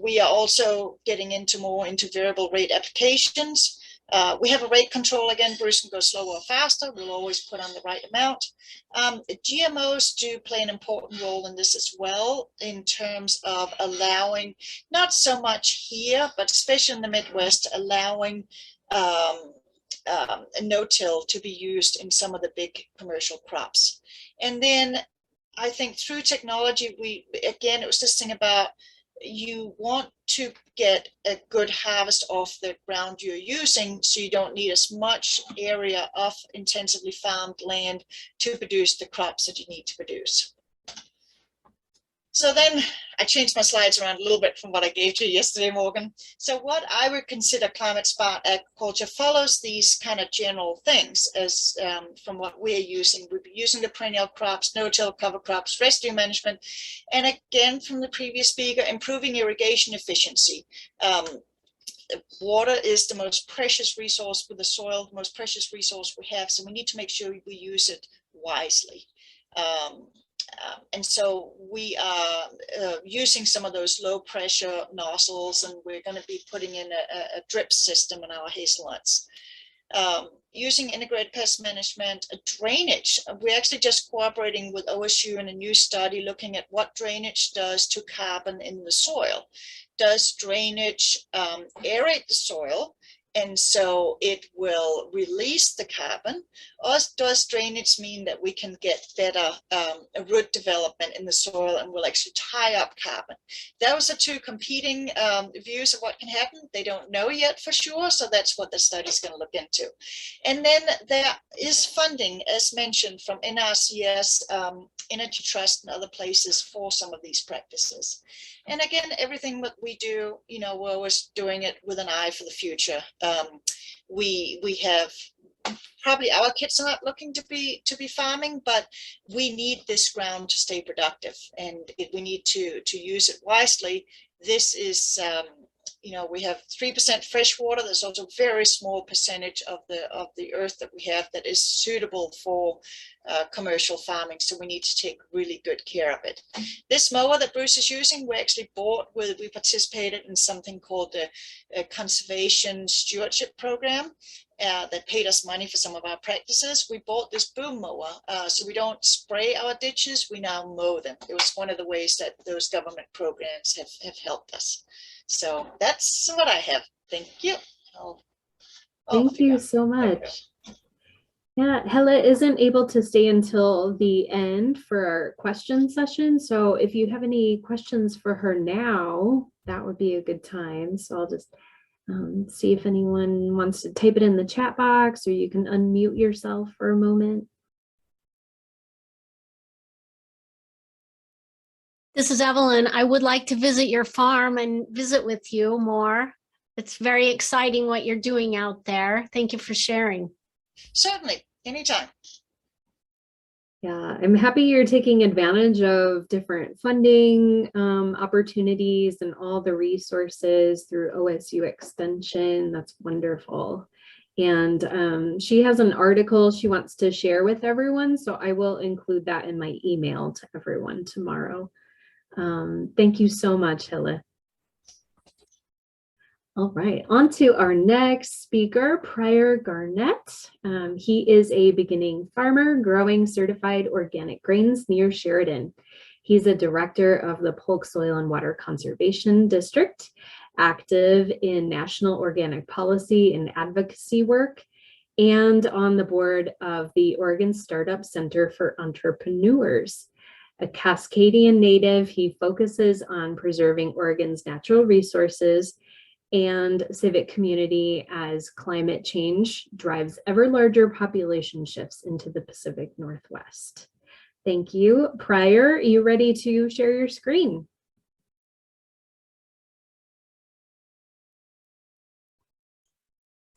We are also getting more into variable rate applications. We have a rate control. Again, Bruce can go slower or faster. We'll always put on the right amount. GMOs do play an important role in this as well, in terms of allowing, not so much here, but especially in the Midwest, allowing no-till to be used in some of the big commercial crops. And then I think through technology, again, it was this thing about you want to get a good harvest off the ground you're using, so you don't need as much area of intensively farmed land to produce the crops that you need to produce. So then I changed my slides around a little bit from what I gave to you yesterday, Morgan. So what I would consider climate smart agriculture follows these kind of general things as from what we're using. We'd be using the perennial crops, no-till cover crops, residue management, and again, from the previous speaker, improving irrigation efficiency. Water is the most precious resource with the soil, the most precious resource we have, so we need to make sure we use it wisely. And so we are using some of those low pressure nozzles, and we're going to be putting in a drip system in our hazelnuts. Using integrated pest management, drainage. We're actually just cooperating with OSU in a new study looking at what drainage does to carbon in the soil. Does drainage aerate the soil? And so it will release the carbon, or does drainage mean that we can get better root development in the soil and will actually tie up carbon? Those are two competing views of what can happen. They don't know yet for sure, so that's what the study is going to look into. And then there is funding, as mentioned, from NRCS, Energy Trust, and other places for some of these practices. And again, everything that we do, you know, we're always doing it with an eye for the future. We have probably our kids are not looking to be farming, but we need this ground to stay productive, and we need to use it wisely. This is you know, we have 3% fresh water. There's also a very small percentage of the earth that we have that is suitable for commercial farming. So we need to take really good care of it. This mower that Bruce is using, we actually bought with, we participated in something called the Conservation Stewardship Program that paid us money for some of our practices. We bought this boom mower, so we don't spray our ditches, we now mow them. It was one of the ways that those government programs have helped us. So that's what I have. Thank you. Thank you so much. Yeah, Helle isn't able to stay until the end for our question session. So if you have any questions for her now, that would be a good time. So I'll just see if anyone wants to type it in the chat box, or you can unmute yourself for a moment. This is Evelyn. I would like to visit your farm and visit with you more. It's very exciting what you're doing out there. Thank you for sharing. Certainly, anytime. Yeah, I'm happy you're taking advantage of different funding opportunities and all the resources through OSU Extension. That's wonderful. And she has an article she wants to share with everyone, so I will include that in my email to everyone tomorrow. Thank you so much, Helle. All right, on to our next speaker, Pryor Garnett. He is a beginning farmer growing certified organic grains near Sheridan. He's a director of the Polk Soil and Water Conservation District, active in national organic policy and advocacy work, and on the board of the Oregon Startup Center for Entrepreneurs. A Cascadian native, he focuses on preserving Oregon's natural resources and civic community as climate change drives ever larger population shifts into the Pacific Northwest. Thank you. Pryor, are you ready to share your screen?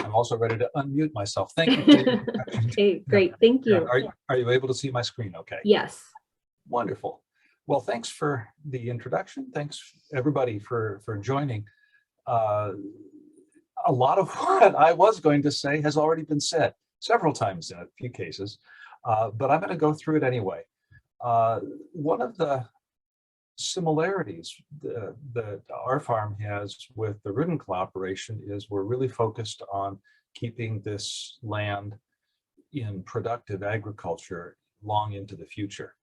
I'm also ready to unmute myself. Thank you. Okay, great. Thank you. Are you able to see my screen okay? Yes. Wonderful. Well, thanks for the introduction. Thanks everybody for joining. A lot of what I was going to say has already been said several times in a few cases, but I'm going to go through it anyway. One of the similarities that our farm has with the Ruddenklau operation is we're really focused on keeping this land in productive agriculture long into the future.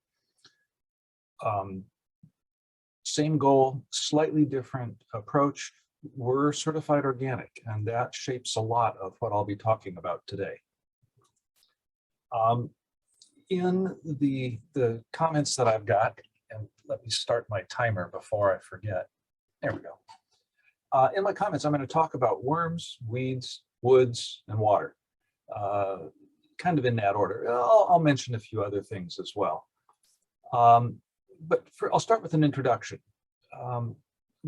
Same goal, slightly different approach. We're certified organic, and that shapes a lot of what I'll be talking about today. In the comments that I've got, and let me start my timer before I forget. There we go. In my comments, I'm going to talk about worms, weeds, woods, and water, kind of in that order. I'll mention a few other things as well. But I'll start with an introduction.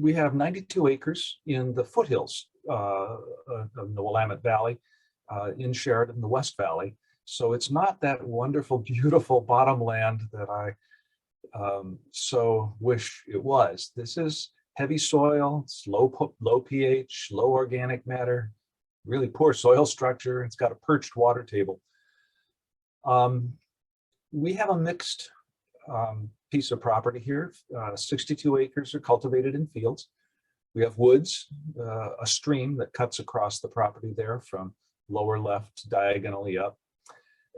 We have 92 acres in the foothills of the Willamette Valley, in Sheridan, the West Valley. So it's not that wonderful, beautiful bottomland that I so wish it was. This is heavy soil, it's low pH, low organic matter, really poor soil structure. It's got a perched water table. We have a mixed piece of property here. 62 acres are cultivated in fields. We have woods, a stream that cuts across the property there from lower left diagonally up,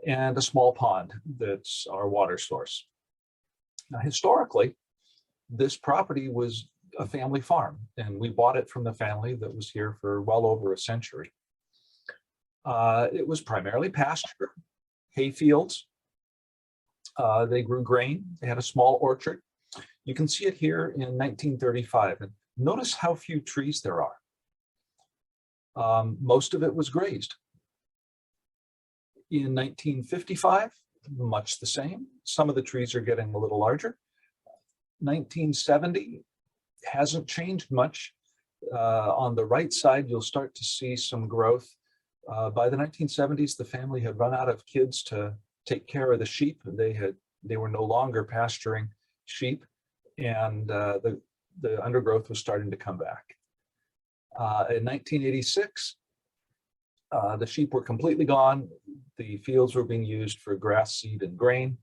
and a small pond that's our water source. Now, historically, this property was a family farm, and we bought it from the family that was here for well over a century. It was primarily pasture, hay fields. They grew grain. They had a small orchard. You can see it here in 1935. And notice how few trees there are. Most of it was grazed. In 1955, much the same. Some of the trees are getting a little larger. 1970 hasn't changed much. On the right side, you'll start to see some growth. By the 1970s, the family had run out of kids to take care of the sheep. They were no longer pasturing sheep, and the undergrowth was starting to come back. In 1986, the sheep were completely gone. The fields were being used for grass seed and grain.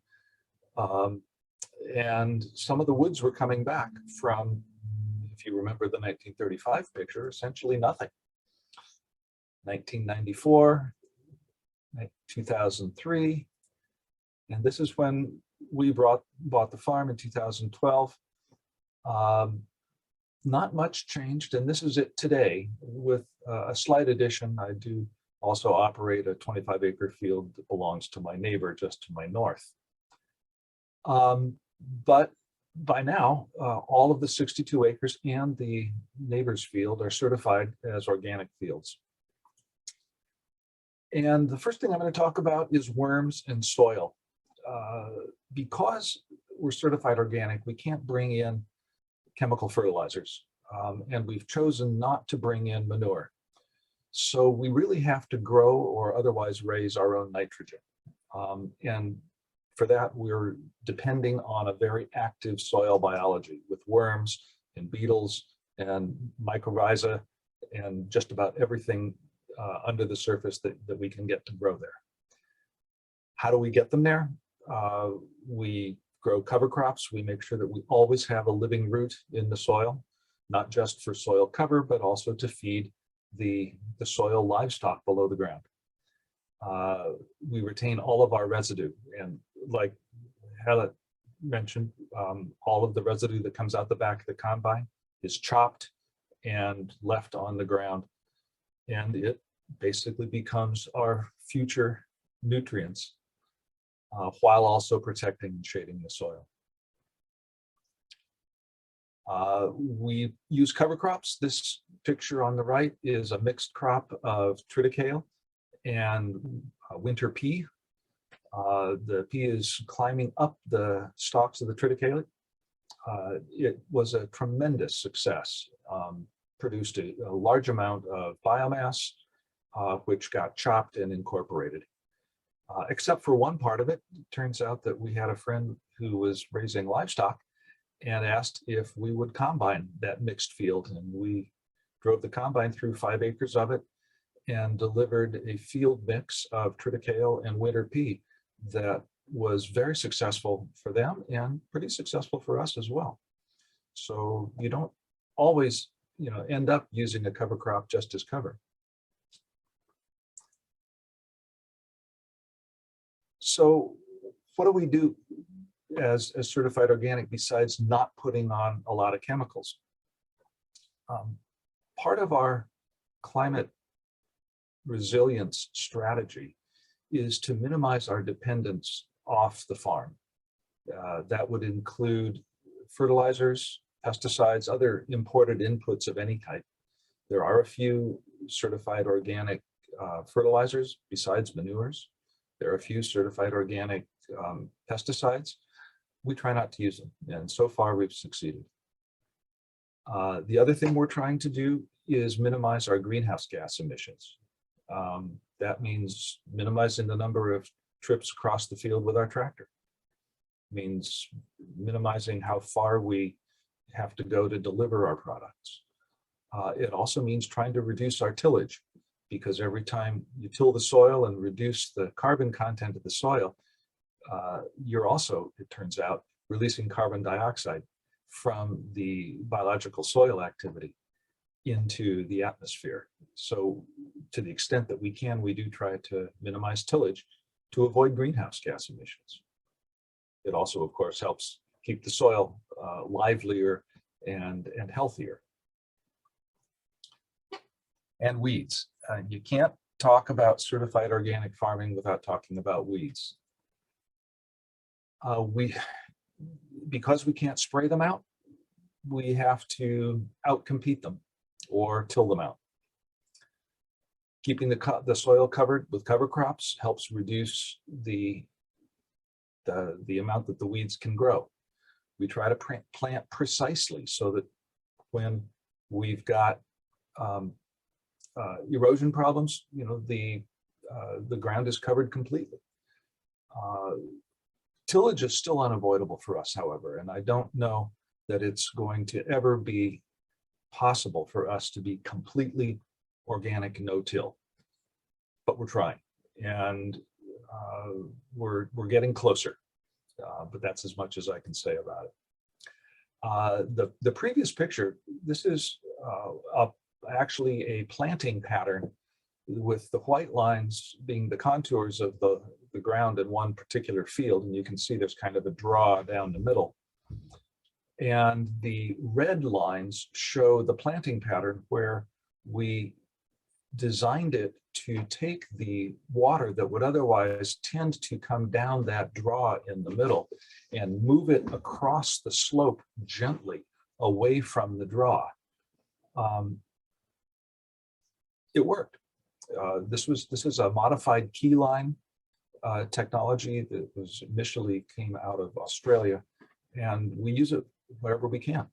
And some of the woods were coming back from, if you remember the 1935 picture, essentially nothing. 1994, 2003, and this is when we bought the farm in 2012. Not much changed, and this is it today with a slight addition. I do also operate a 25-acre field that belongs to my neighbor just to my north. But by now, all of the 62 acres and the neighbor's field are certified as organic fields. And the first thing I'm going to talk about is worms and soil. Because we're certified organic, we can't bring in chemical fertilizers, and we've chosen not to bring in manure. So we really have to grow or otherwise raise our own nitrogen. And for that, we're depending on a very active soil biology with worms and beetles and mycorrhiza and just about everything under the surface that we can get to grow there. How do we get them there? We grow cover crops. We make sure that we always have a living root in the soil, not just for soil cover, but also to feed the soil livestock below the ground. We retain all of our residue, and like Helle mentioned, all of the residue that comes out the back of the combine is chopped and left on the ground, and it basically becomes our future nutrients while also protecting and shading the soil. We use cover crops. This picture on the right is a mixed crop of triticale and winter pea. The pea is climbing up the stalks of the triticale. It was a tremendous success. Produced a large amount of biomass, which got chopped and incorporated. Except for one part of it, it turns out that we had a friend who was raising livestock and asked if we would combine that mixed field. And we drove the combine through 5 acres of it and delivered a field mix of triticale and winter pea that was very successful for them and pretty successful for us as well. So you don't always, end up using a cover crop just as cover. So what do we do as certified organic besides not putting on a lot of chemicals? Part of our climate resilience strategy is to minimize our dependence off the farm. That would include fertilizers, pesticides, other imported inputs of any type. There are a few certified organic fertilizers besides manures. There are a few certified organic pesticides. We try not to use them, and so far we've succeeded. The other thing we're trying to do is minimize our greenhouse gas emissions. That means minimizing the number of trips across the field with our tractor. It means minimizing how far we have to go to deliver our products. It also means trying to reduce our tillage, because every time you till the soil and reduce the carbon content of the soil, you're also, it turns out, releasing carbon dioxide from the biological soil activity into the atmosphere. So to the extent that we can, we do try to minimize tillage to avoid greenhouse gas emissions. It also, of course, helps keep the soil livelier and healthier. And weeds. You can't talk about certified organic farming without talking about weeds. Because we can't spray them out, we have to outcompete them or till them out. Keeping the soil covered with cover crops helps reduce the amount that the weeds can grow. We try to plant precisely so that when we've got erosion problems, you know, the ground is covered completely. Tillage is still unavoidable for us, however, and I don't know that it's going to ever be possible for us to be completely organic no-till, but we're trying, and we're getting closer, but that's as much as I can say about it. The previous picture, this is actually a planting pattern with the white lines being the contours of the ground in one particular field, and you can see there's kind of a draw down the middle. And the red lines show the planting pattern where we designed it to take the water that would otherwise tend to come down that draw in the middle and move it across the slope gently away from the draw. It worked. This is a modified keyline technology that was initially came out of Australia, and we use it wherever we can.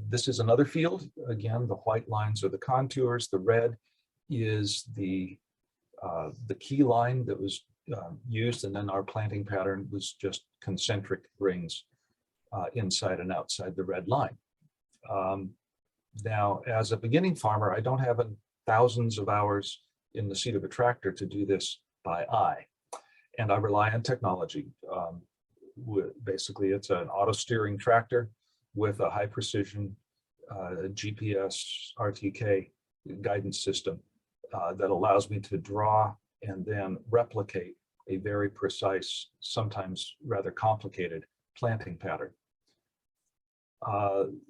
This is another field. Again, the white lines are the contours. The red is the key line that was used, and then our planting pattern was just concentric rings inside and outside the red line. Now, as a beginning farmer, I don't have thousands of hours in the seat of a tractor to do this by eye, and I rely on technology. Basically, it's an auto steering tractor with a high precision GPS RTK guidance system that allows me to draw and then replicate a very precise, sometimes rather complicated planting pattern.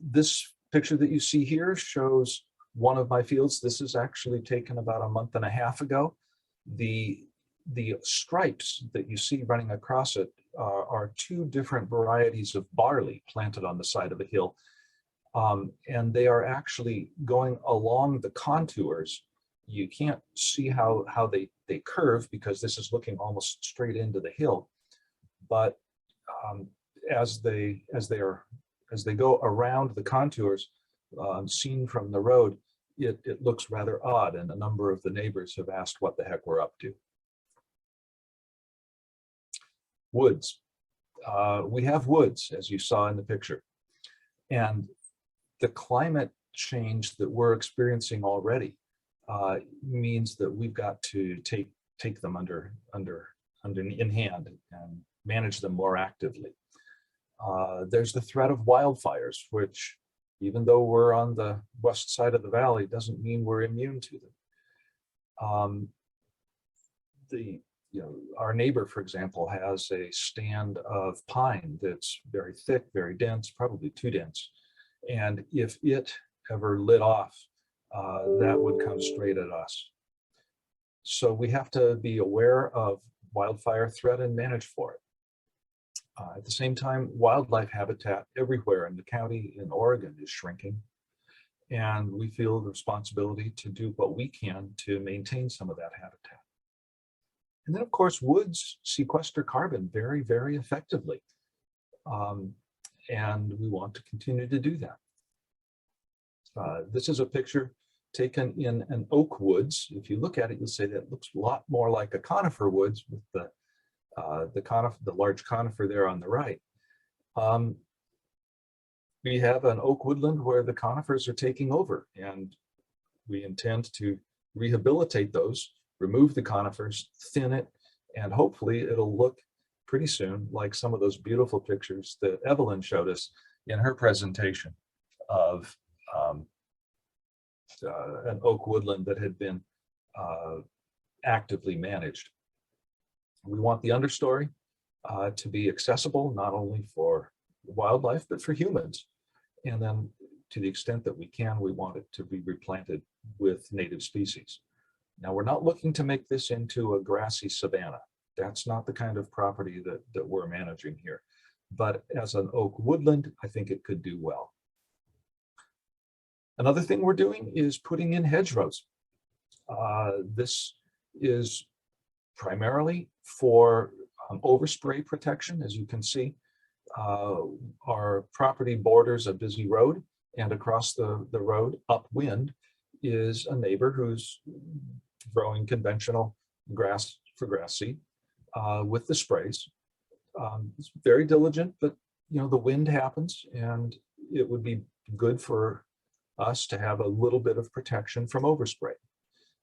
This picture that you see here shows one of my fields. This is actually taken about a month and a half ago. The stripes that you see running across it are two different varieties of barley planted on the side of a hill. And they are actually going along the contours. You can't see how they curve because this is looking almost straight into the hill. But as they go around the contours, seen from the road, it looks rather odd, and a number of the neighbors have asked what the heck we're up to. Woods. We have woods, as you saw in the picture, and the climate change that we're experiencing already means that we've got to take them in hand and manage them more actively. There's the threat of wildfires, which, even though we're on the west side of the valley, doesn't mean we're immune to them. Our neighbor, for example, has a stand of pine that's very thick, very dense, probably too dense. And if it ever lit off, that would come straight at us. So we have to be aware of wildfire threat and manage for it. At the same time, wildlife habitat everywhere in the county in Oregon is shrinking. And we feel the responsibility to do what we can to maintain some of that habitat. And then, of course, woods sequester carbon very, very effectively. And we want to continue to do that. This is a picture taken in an oak woods. If you look at it, you'll say that looks a lot more like a conifer woods with the large conifer there on the right. We have an oak woodland where the conifers are taking over, and we intend to rehabilitate those, remove the conifers, thin it, and hopefully it'll look pretty soon like some of those beautiful pictures that Evelyn showed us in her presentation of an oak woodland that had been actively managed. We want the understory to be accessible not only for wildlife, but for humans. And then to the extent that we can, we want it to be replanted with native species. Now, we're not looking to make this into a grassy savanna. That's not the kind of property that we're managing here. But as an oak woodland, I think it could do well. Another thing we're doing is putting in hedgerows. This is primarily for overspray protection, as you can see. Our property borders a busy road, and across the road upwind is a neighbor who's growing conventional grass for grass seed with the sprays. It's very diligent, but the wind happens, and it would be good for us to have a little bit of protection from overspray.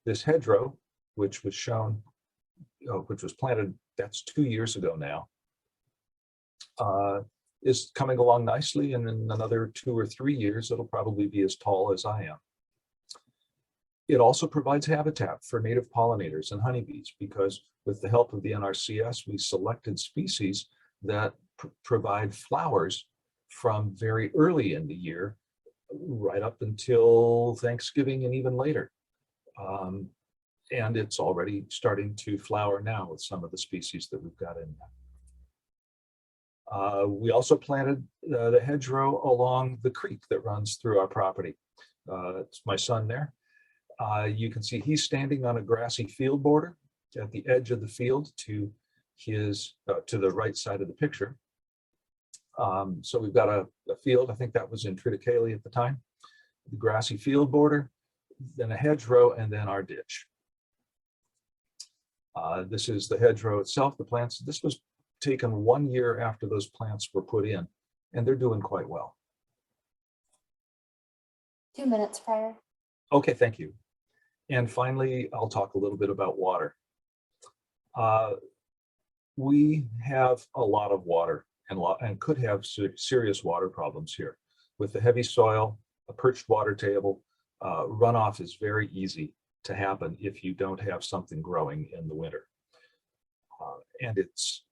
This hedgerow, which was shown, which was planted, that's 2 years ago now, is coming along nicely, and in another 2 or 3 years, it'll probably be as tall as I am. It also provides habitat for native pollinators and honeybees, because with the help of the NRCS, we selected species that provide flowers from very early in the year, right up until Thanksgiving and even later. And it's already starting to flower now with some of the species that we've got in there. We also planted the hedgerow along the creek that runs through our property. It's my son there. You can see he's standing on a grassy field border at the edge of the field to the right side of the picture. So we've got a field, I think that was in Triticale at the time, the grassy field border, then a hedgerow, and then our ditch. This is the hedgerow itself, the plants. This was taken 1 year after those plants were put in, and they're doing quite well. 2 minutes, Pryor. Okay, thank you. And finally, I'll talk a little bit about water. We have a lot of water and could have serious water problems here. With the heavy soil, a perched water table, runoff is very easy to happen if you don't have something growing in the winter. And it's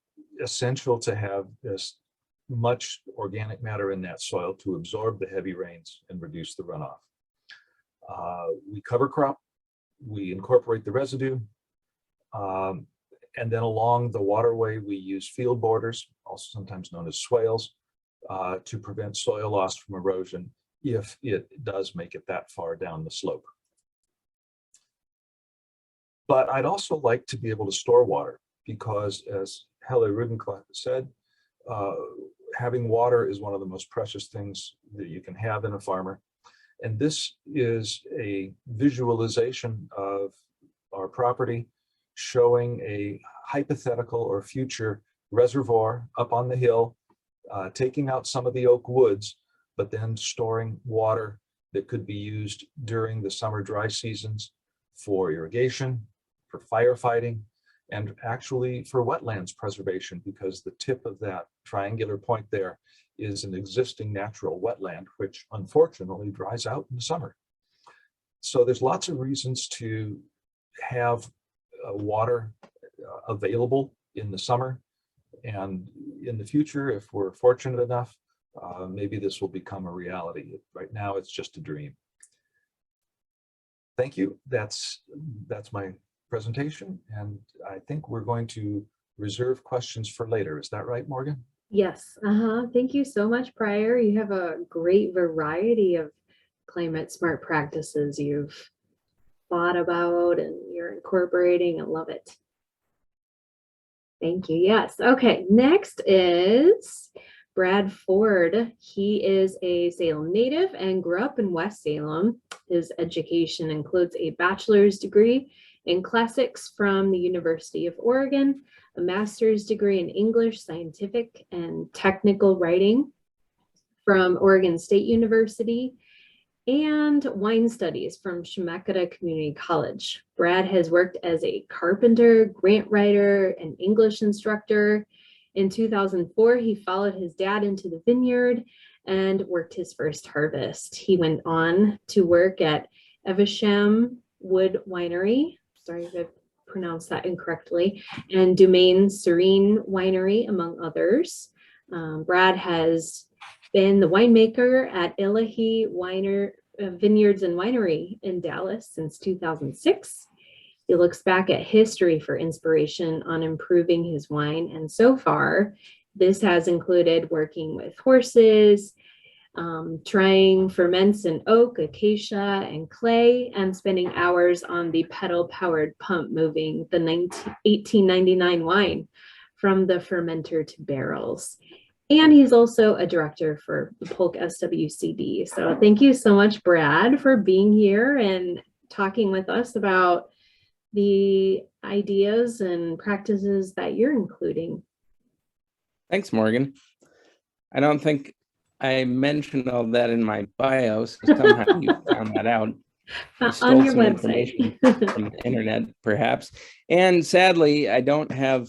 essential to have as much organic matter in that soil to absorb the heavy rains and reduce the runoff. We cover crop, we incorporate the residue, and then along the waterway, we use field borders, also sometimes known as swales, to prevent soil loss from erosion if it does make it that far down the slope. But I'd also like to be able to store water, because as Helle Ruddenklau said, having water is one of the most precious things that you can have in a farmer. And this is a visualization of our property showing a hypothetical or future reservoir up on the hill, taking out some of the oak woods, but then storing water that could be used during the summer dry seasons for irrigation, for firefighting, and actually for wetlands preservation, because the tip of that triangular point there is an existing natural wetland, which unfortunately dries out in the summer. So there's lots of reasons to have water available in the summer, and in the future, if we're fortunate enough, maybe this will become a reality. Right now, it's just a dream. Thank you. That's my presentation, and I think we're going to reserve questions for later. Is that right, Morgan? Yes. Thank you so much, Pryor. You have a great variety of climate smart practices you've thought about and you're incorporating. I love it. Thank you. Yes. Okay. Next is Brad Ford. He is a Salem native and grew up in West Salem. His education includes a bachelor's degree in classics from the University of Oregon, a master's degree in English, scientific, and technical writing from Oregon State University, and wine studies from Chemeketa Community College. Brad has worked as a carpenter, grant writer, and English instructor. In 2004, he followed his dad into the vineyard and worked his first harvest. He went on to work at Evesham Wood Winery, sorry if I pronounced that incorrectly, and Domaine Serene Winery, among others. Brad has been the winemaker at Illahe Vineyards and Winery in Dallas since 2006. He looks back at history for inspiration on improving his wine. And so far, this has included working with horses, trying ferments in oak, acacia, and clay, and spending hours on the pedal-powered pump moving the 1899 wine from the fermenter to barrels. And he's also a director for the Polk SWCD. So thank you so much, Brad, for being here and talking with us about the ideas and practices that you're including. Thanks, Morgan. I don't think I mentioned all that in my bio, so somehow you found that out. On your website. From the internet, perhaps. And sadly, I don't have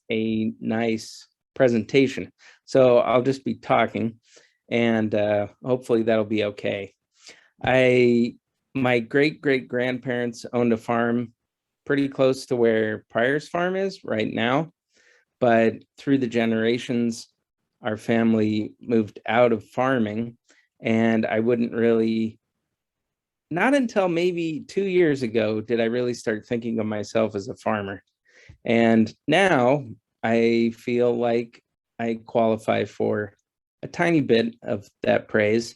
a nice presentation, so I'll just be talking, and hopefully that'll be okay. My great-great-grandparents owned a farm pretty close to where Pryor's farm is right now, but through the generations, our family moved out of farming, and I wouldn't really, not until maybe 2 years ago, did I really start thinking of myself as a farmer. And now I feel like I qualify for a tiny bit of that praise.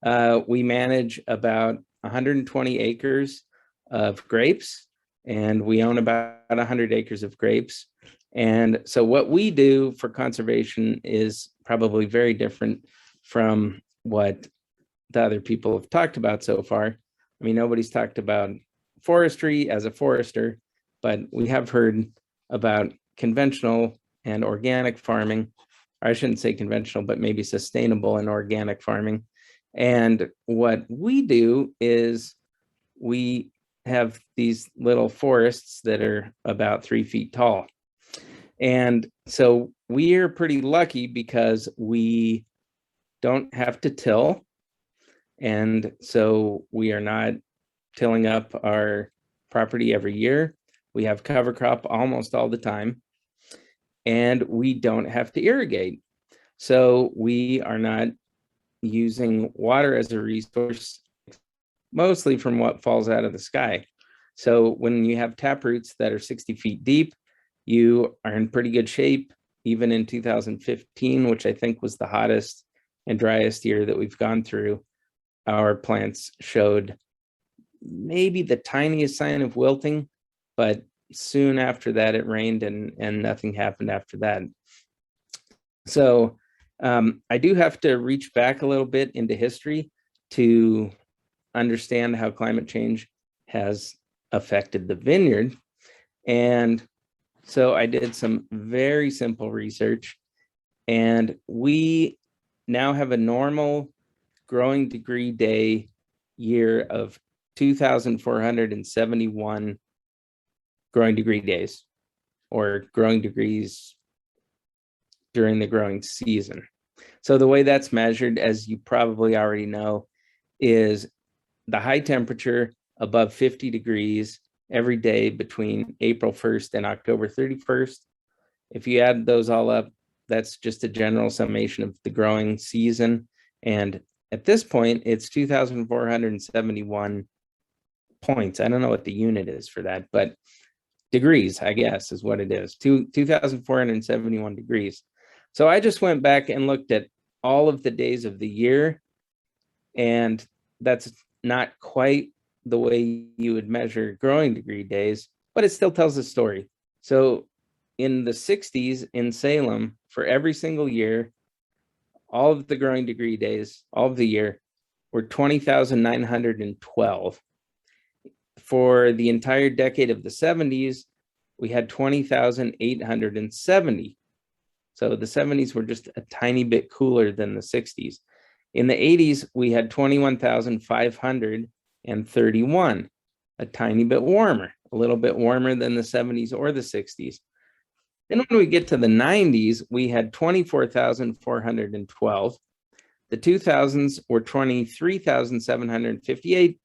We manage about 120 acres of grapes, and we own about 100 acres of grapes. And so what we do for conservation is probably very different from what the other people have talked about so far. I mean, nobody's talked about forestry as a forester, but we have heard about conventional and organic farming. Or I shouldn't say conventional, but maybe sustainable and organic farming. And what we do is we have these little forests that are about 3 feet tall. And so we are pretty lucky because we don't have to till. And so we are not tilling up our property every year. We have cover crop almost all the time. And we don't have to irrigate. So we are not using water as a resource, mostly from what falls out of the sky. So when you have tap roots that are 60 feet deep, you are in pretty good shape. Even in 2015, which I think was the hottest and driest year that we've gone through, our plants showed maybe the tiniest sign of wilting, but soon after that it rained and nothing happened after that. So I do have to reach back a little bit into history to understand how climate change has affected the vineyard. And so I did some very simple research, and we now have a normal growing degree day year of 2,471 growing degree days, or growing degrees during the growing season. So the way that's measured, as you probably already know, is the high temperature above 50 degrees every day between April 1st and October 31st. If you add those all up, that's just a general summation of the growing season. And at this point, it's 2,471 points. I don't know what the unit is for that, but degrees, I guess, is what it is. 2,471 degrees. So I just went back and looked at all of the days of the year, and that's not quite the way you would measure growing degree days, but it still tells a story. So in the 60s in Salem, for every single year, all of the growing degree days, all of the year, were 20,912. For the entire decade of the 70s, we had 20,870. So the 70s were just a tiny bit cooler than the 60s. In the 80s, we had 21,531, a tiny bit warmer, a little bit warmer than the 70s or the 60s. Then when we get to the 90s, we had 24,412. The 2000s were 23,758.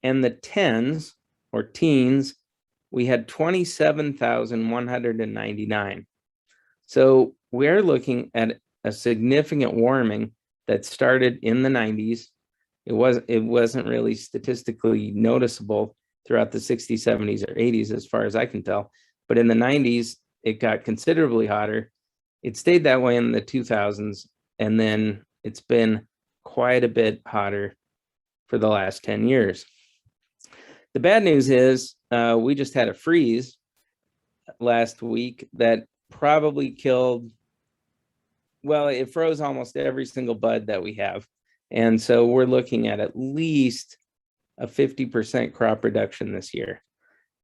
And the tens or teens, we had 27,199. So we're looking at a significant warming that started in the 90s. It wasn't really statistically noticeable throughout the 60s, 70s, or 80s, as far as I can tell. But in the 90s, it got considerably hotter. It stayed that way in the 2000s, and then it's been quite a bit hotter for the last 10 years. The bad news is we just had a freeze last week that probably killed, well, it froze almost every single bud that we have. And so we're looking at least a 50% crop reduction this year.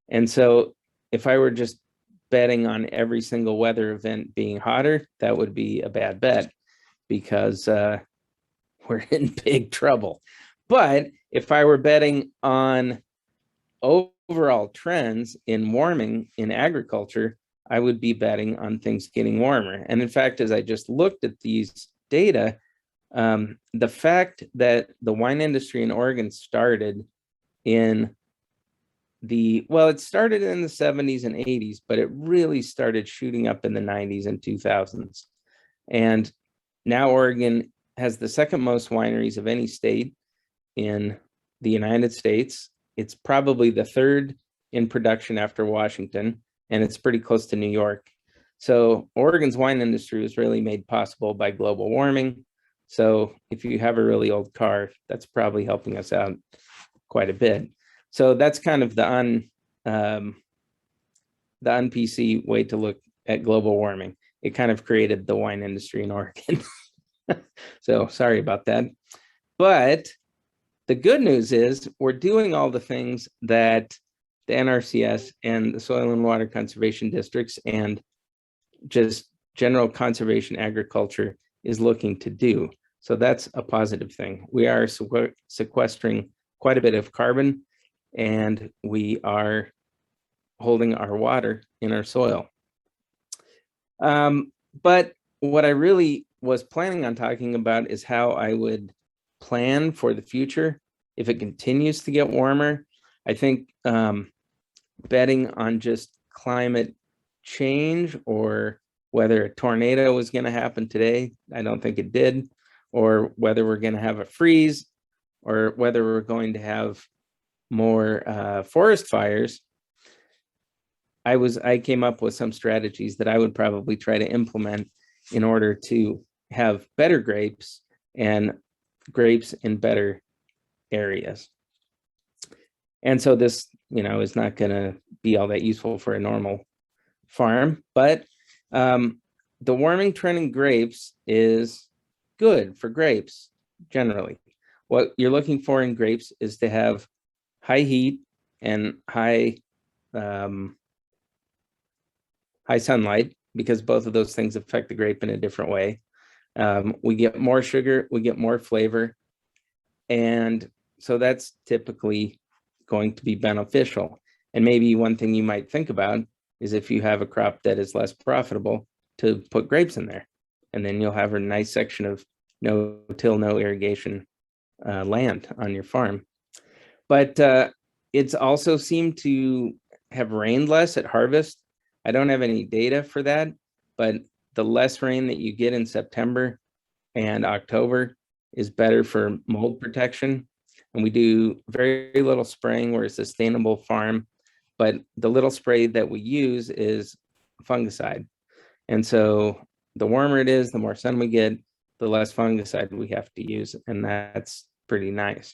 And so if I were just betting on every single weather event being hotter, that would be a bad bet, because we're in big trouble. But if I were betting on overall trends in warming in agriculture, I would be betting on things getting warmer. And in fact, as I just looked at these data, the fact that the wine industry in Oregon started in it started in the 70s and 80s, but it really started shooting up in the 90s and 2000s. And now Oregon has the second most wineries of any state in the United States. It's probably the third in production after Washington, and it's pretty close to New York. So Oregon's wine industry was really made possible by global warming. So if you have a really old car, that's probably helping us out quite a bit. So that's kind of the un-PC way to look at global warming. It kind of created the wine industry in Oregon. So sorry about that. But the good news is we're doing all the things that the NRCS and the Soil and Water Conservation Districts and just general conservation agriculture is looking to do. So that's a positive thing. We are sequestering quite a bit of carbon, and we are holding our water in our soil. But what I really was planning on talking about is how I would plan for the future if it continues to get warmer. I think betting on just climate change or whether a tornado was going to happen today, I don't think it did, or whether we're going to have a freeze, or whether we're going to have more forest fires, I came up with some strategies that I would probably try to implement in order to have better grapes and grapes in better areas. And so this, is not going to be all that useful for a normal farm, but the warming trend in grapes is good for grapes generally. What you're looking for in grapes is to have high heat and high sunlight, because both of those things affect the grape in a different way. We get more sugar, we get more flavor. And so that's typically going to be beneficial. And maybe one thing you might think about is if you have a crop that is less profitable, to put grapes in there. And then you'll have a nice section of no-till, no irrigation land on your farm. But it's also seemed to have rained less at harvest. I don't have any data for that, but the less rain that you get in September and October is better for mold protection. And we do very little spraying. We're a sustainable farm, but the little spray that we use is fungicide. And so the warmer it is, the more sun we get, the less fungicide we have to use. And that's pretty nice.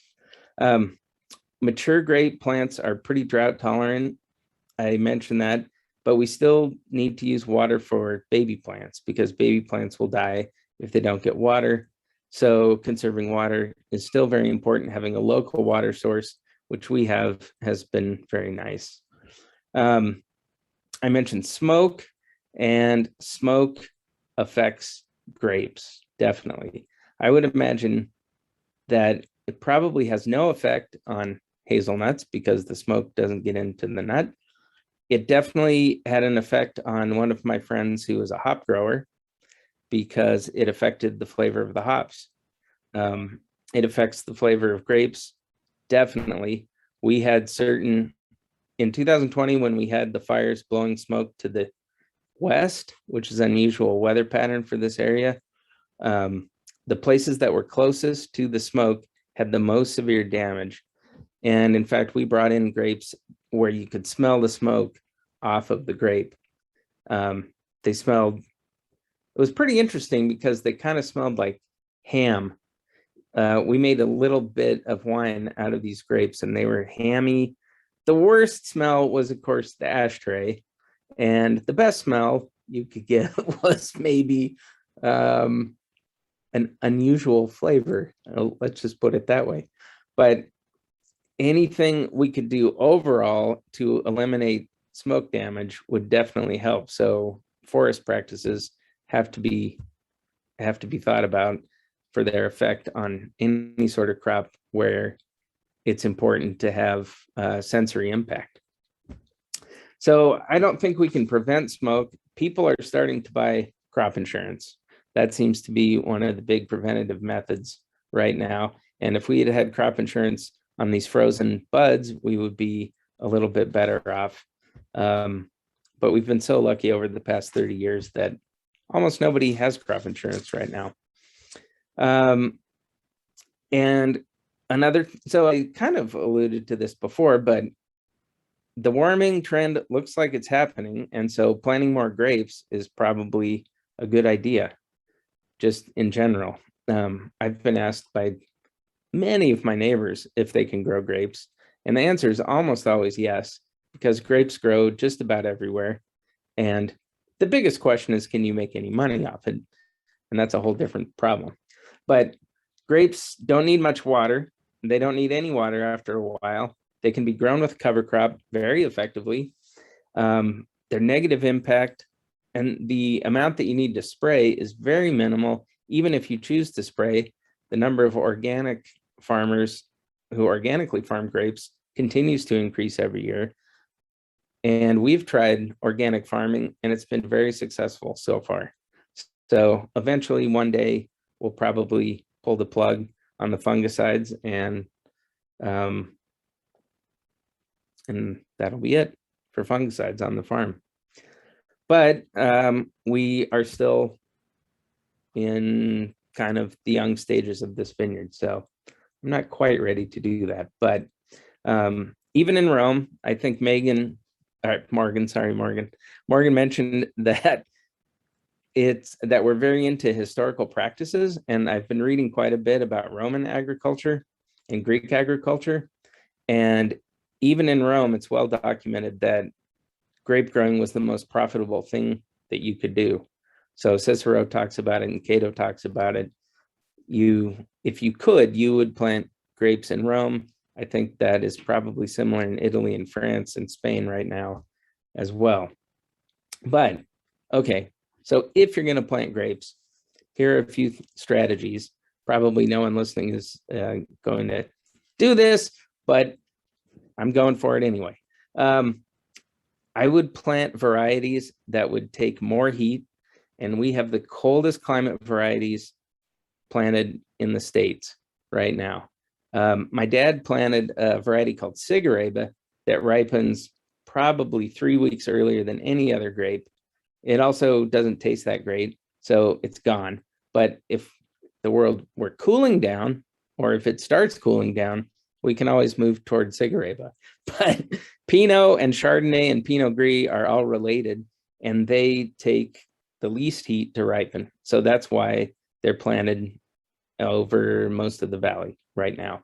Mature grape plants are pretty drought tolerant. I mentioned that, but we still need to use water for baby plants because baby plants will die if they don't get water. So conserving water is still very important. Having a local water source, which we have, has been very nice. I mentioned smoke, and smoke affects grapes, definitely. I would imagine that it probably has no effect on hazelnuts because the smoke doesn't get into the nut. It definitely had an effect on one of my friends who was a hop grower because it affected the flavor of the hops. It affects the flavor of grapes, definitely. We had in 2020, when we had the fires blowing smoke to the west, which is unusual weather pattern for this area, the places that were closest to the smoke had the most severe damage. And in fact, we brought in grapes where you could smell the smoke off of the grape. They smelled, it was pretty interesting because they kind of smelled like ham. We made a little bit of wine out of these grapes and they were hammy. The worst smell was, of course, the ashtray. And the best smell you could get was maybe an unusual flavor. Let's just put it that way. But anything we could do overall to eliminate smoke damage would definitely help. So forest practices have to be thought about for their effect on any sort of crop where it's important to have sensory impact. So I don't think we can prevent smoke. People are starting to buy crop insurance. That seems to be one of the big preventative methods right now. And if we had had crop insurance on these frozen buds, we would be a little bit better off. But we've been so lucky over the past 30 years that almost nobody has crop insurance right now. And so I kind of alluded to this before, but the warming trend looks like it's happening. And so planting more grapes is probably a good idea, just in general. I've been asked by many of my neighbors if they can grow grapes. And the answer is almost always yes, because grapes grow just about everywhere. And the biggest question is, can you make any money off it? And that's a whole different problem. But grapes don't need much water. They don't need any water after a while. They can be grown with cover crop very effectively. Their negative impact and the amount that you need to spray is very minimal. Even if you choose to spray, the number of organic farmers who organically farm grapes continues to increase every year. And we've tried organic farming and it's been very successful so far. So eventually one day we'll probably pull the plug on the fungicides and that'll be it for fungicides on the farm. But we are still in kind of the young stages of this vineyard. So I'm not quite ready to do that. But even in Rome, I think Morgan mentioned that that we're very into historical practices. And I've been reading quite a bit about Roman agriculture and Greek agriculture. And even in Rome, it's well documented that grape growing was the most profitable thing that you could do. So Cicero talks about it and Cato talks about it. If you could, you would plant grapes in Rome. I think that is probably similar in Italy and France and Spain right now as well. But okay, so if you're going to plant grapes, here are a few strategies. Probably no one listening is going to do this, but I'm going for it anyway. I would plant varieties that would take more heat, and we have the coldest climate varieties planted in the States right now. My dad planted a variety called Cigareba that ripens probably 3 weeks earlier than any other grape. It also doesn't taste that great, so it's gone. But if the world were cooling down, or if it starts cooling down, we can always move toward Cigareba. But Pinot and Chardonnay and Pinot Gris are all related, and they take the least heat to ripen. So that's why they're planted over most of the valley right now.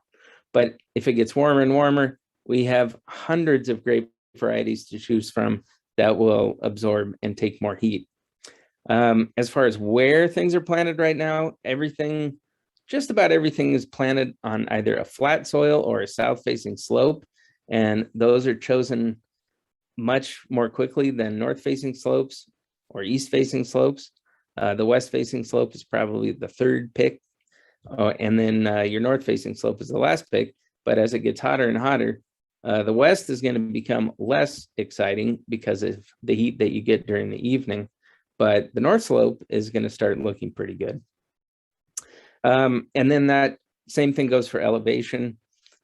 But if it gets warmer and warmer, we have hundreds of grape varieties to choose from that will absorb and take more heat. As far as where things are planted right now, just about everything is planted on either a flat soil or a south-facing slope, and those are chosen much more quickly than north-facing slopes or east-facing slopes. The west-facing slope is probably the third pick, and then your north-facing slope is the last pick. But as it gets hotter and hotter, the west is going to become less exciting because of the heat that you get during the evening, but the north slope is going to start looking pretty good. And then that same thing goes for elevation.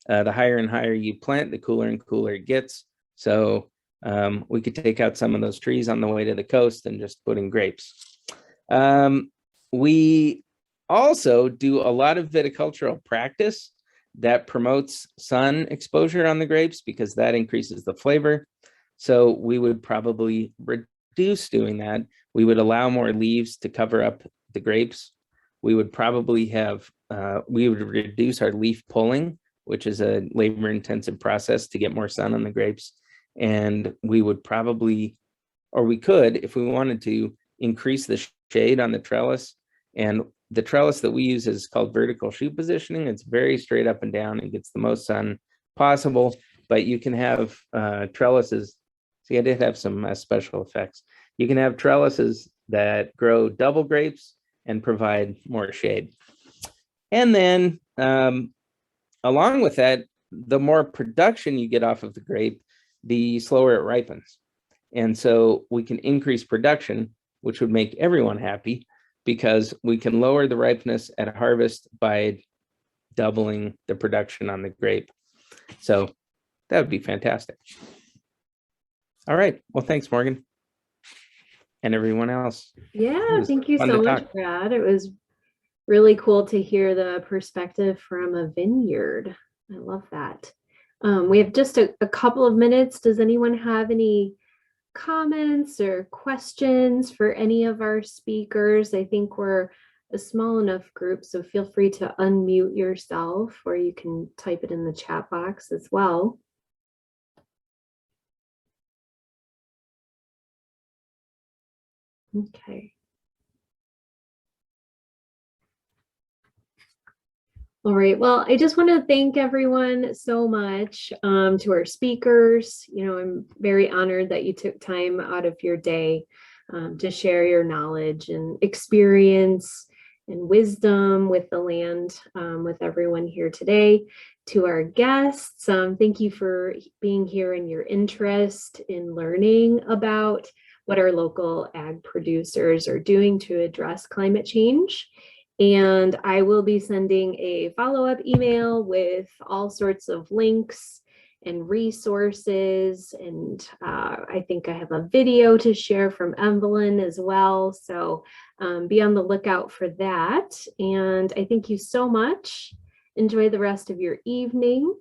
The higher and higher you plant, the cooler and cooler it gets. So we could take out some of those trees on the way to the coast and just put in grapes. We also do a lot of viticultural practice that promotes sun exposure on the grapes because that increases the flavor. So we would probably reduce doing that. We would allow more leaves to cover up the grapes. We would probably have, we would reduce our leaf pulling, which is a labor intensive process to get more sun on the grapes. And we would probably, or we could, if we wanted to, increase the shade on the trellis. And the trellis that we use is called vertical shoot positioning. It's very straight up and down and gets the most sun possible, but you can have trellises. See, I did have some special effects. You can have trellises that grow double grapes and provide more shade. And then along with that, the more production you get off of the grape, the slower it ripens. And so we can increase production, which would make everyone happy because we can lower the ripeness at harvest by doubling the production on the grape. So that would be fantastic. All right. Well, thanks, Morgan. And everyone else. Yeah, thank you fun so to much, talk. Brad. It was really cool to hear the perspective from a vineyard. I love that. We have just a couple of minutes. Does anyone have any comments or questions for any of our speakers? I think we're a small enough group, so feel free to unmute yourself, or you can type it in the chat box as well. Okay. All right. Well, I just want to thank everyone so much, to our speakers. You know, I'm very honored that you took time out of your day to share your knowledge and experience and wisdom with the land, with everyone here today. To our guests, thank you for being here and your interest in learning about what our local ag producers are doing to address climate change. And I will be sending a follow-up email with all sorts of links and resources. And I think I have a video to share from Evelyn as well. So be on the lookout for that. And I thank you so much. Enjoy the rest of your evening.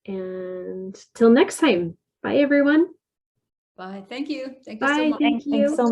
And till next time. Bye, everyone. Bye. Thank you. Thank you so Bye. much. Thank you. Thanks so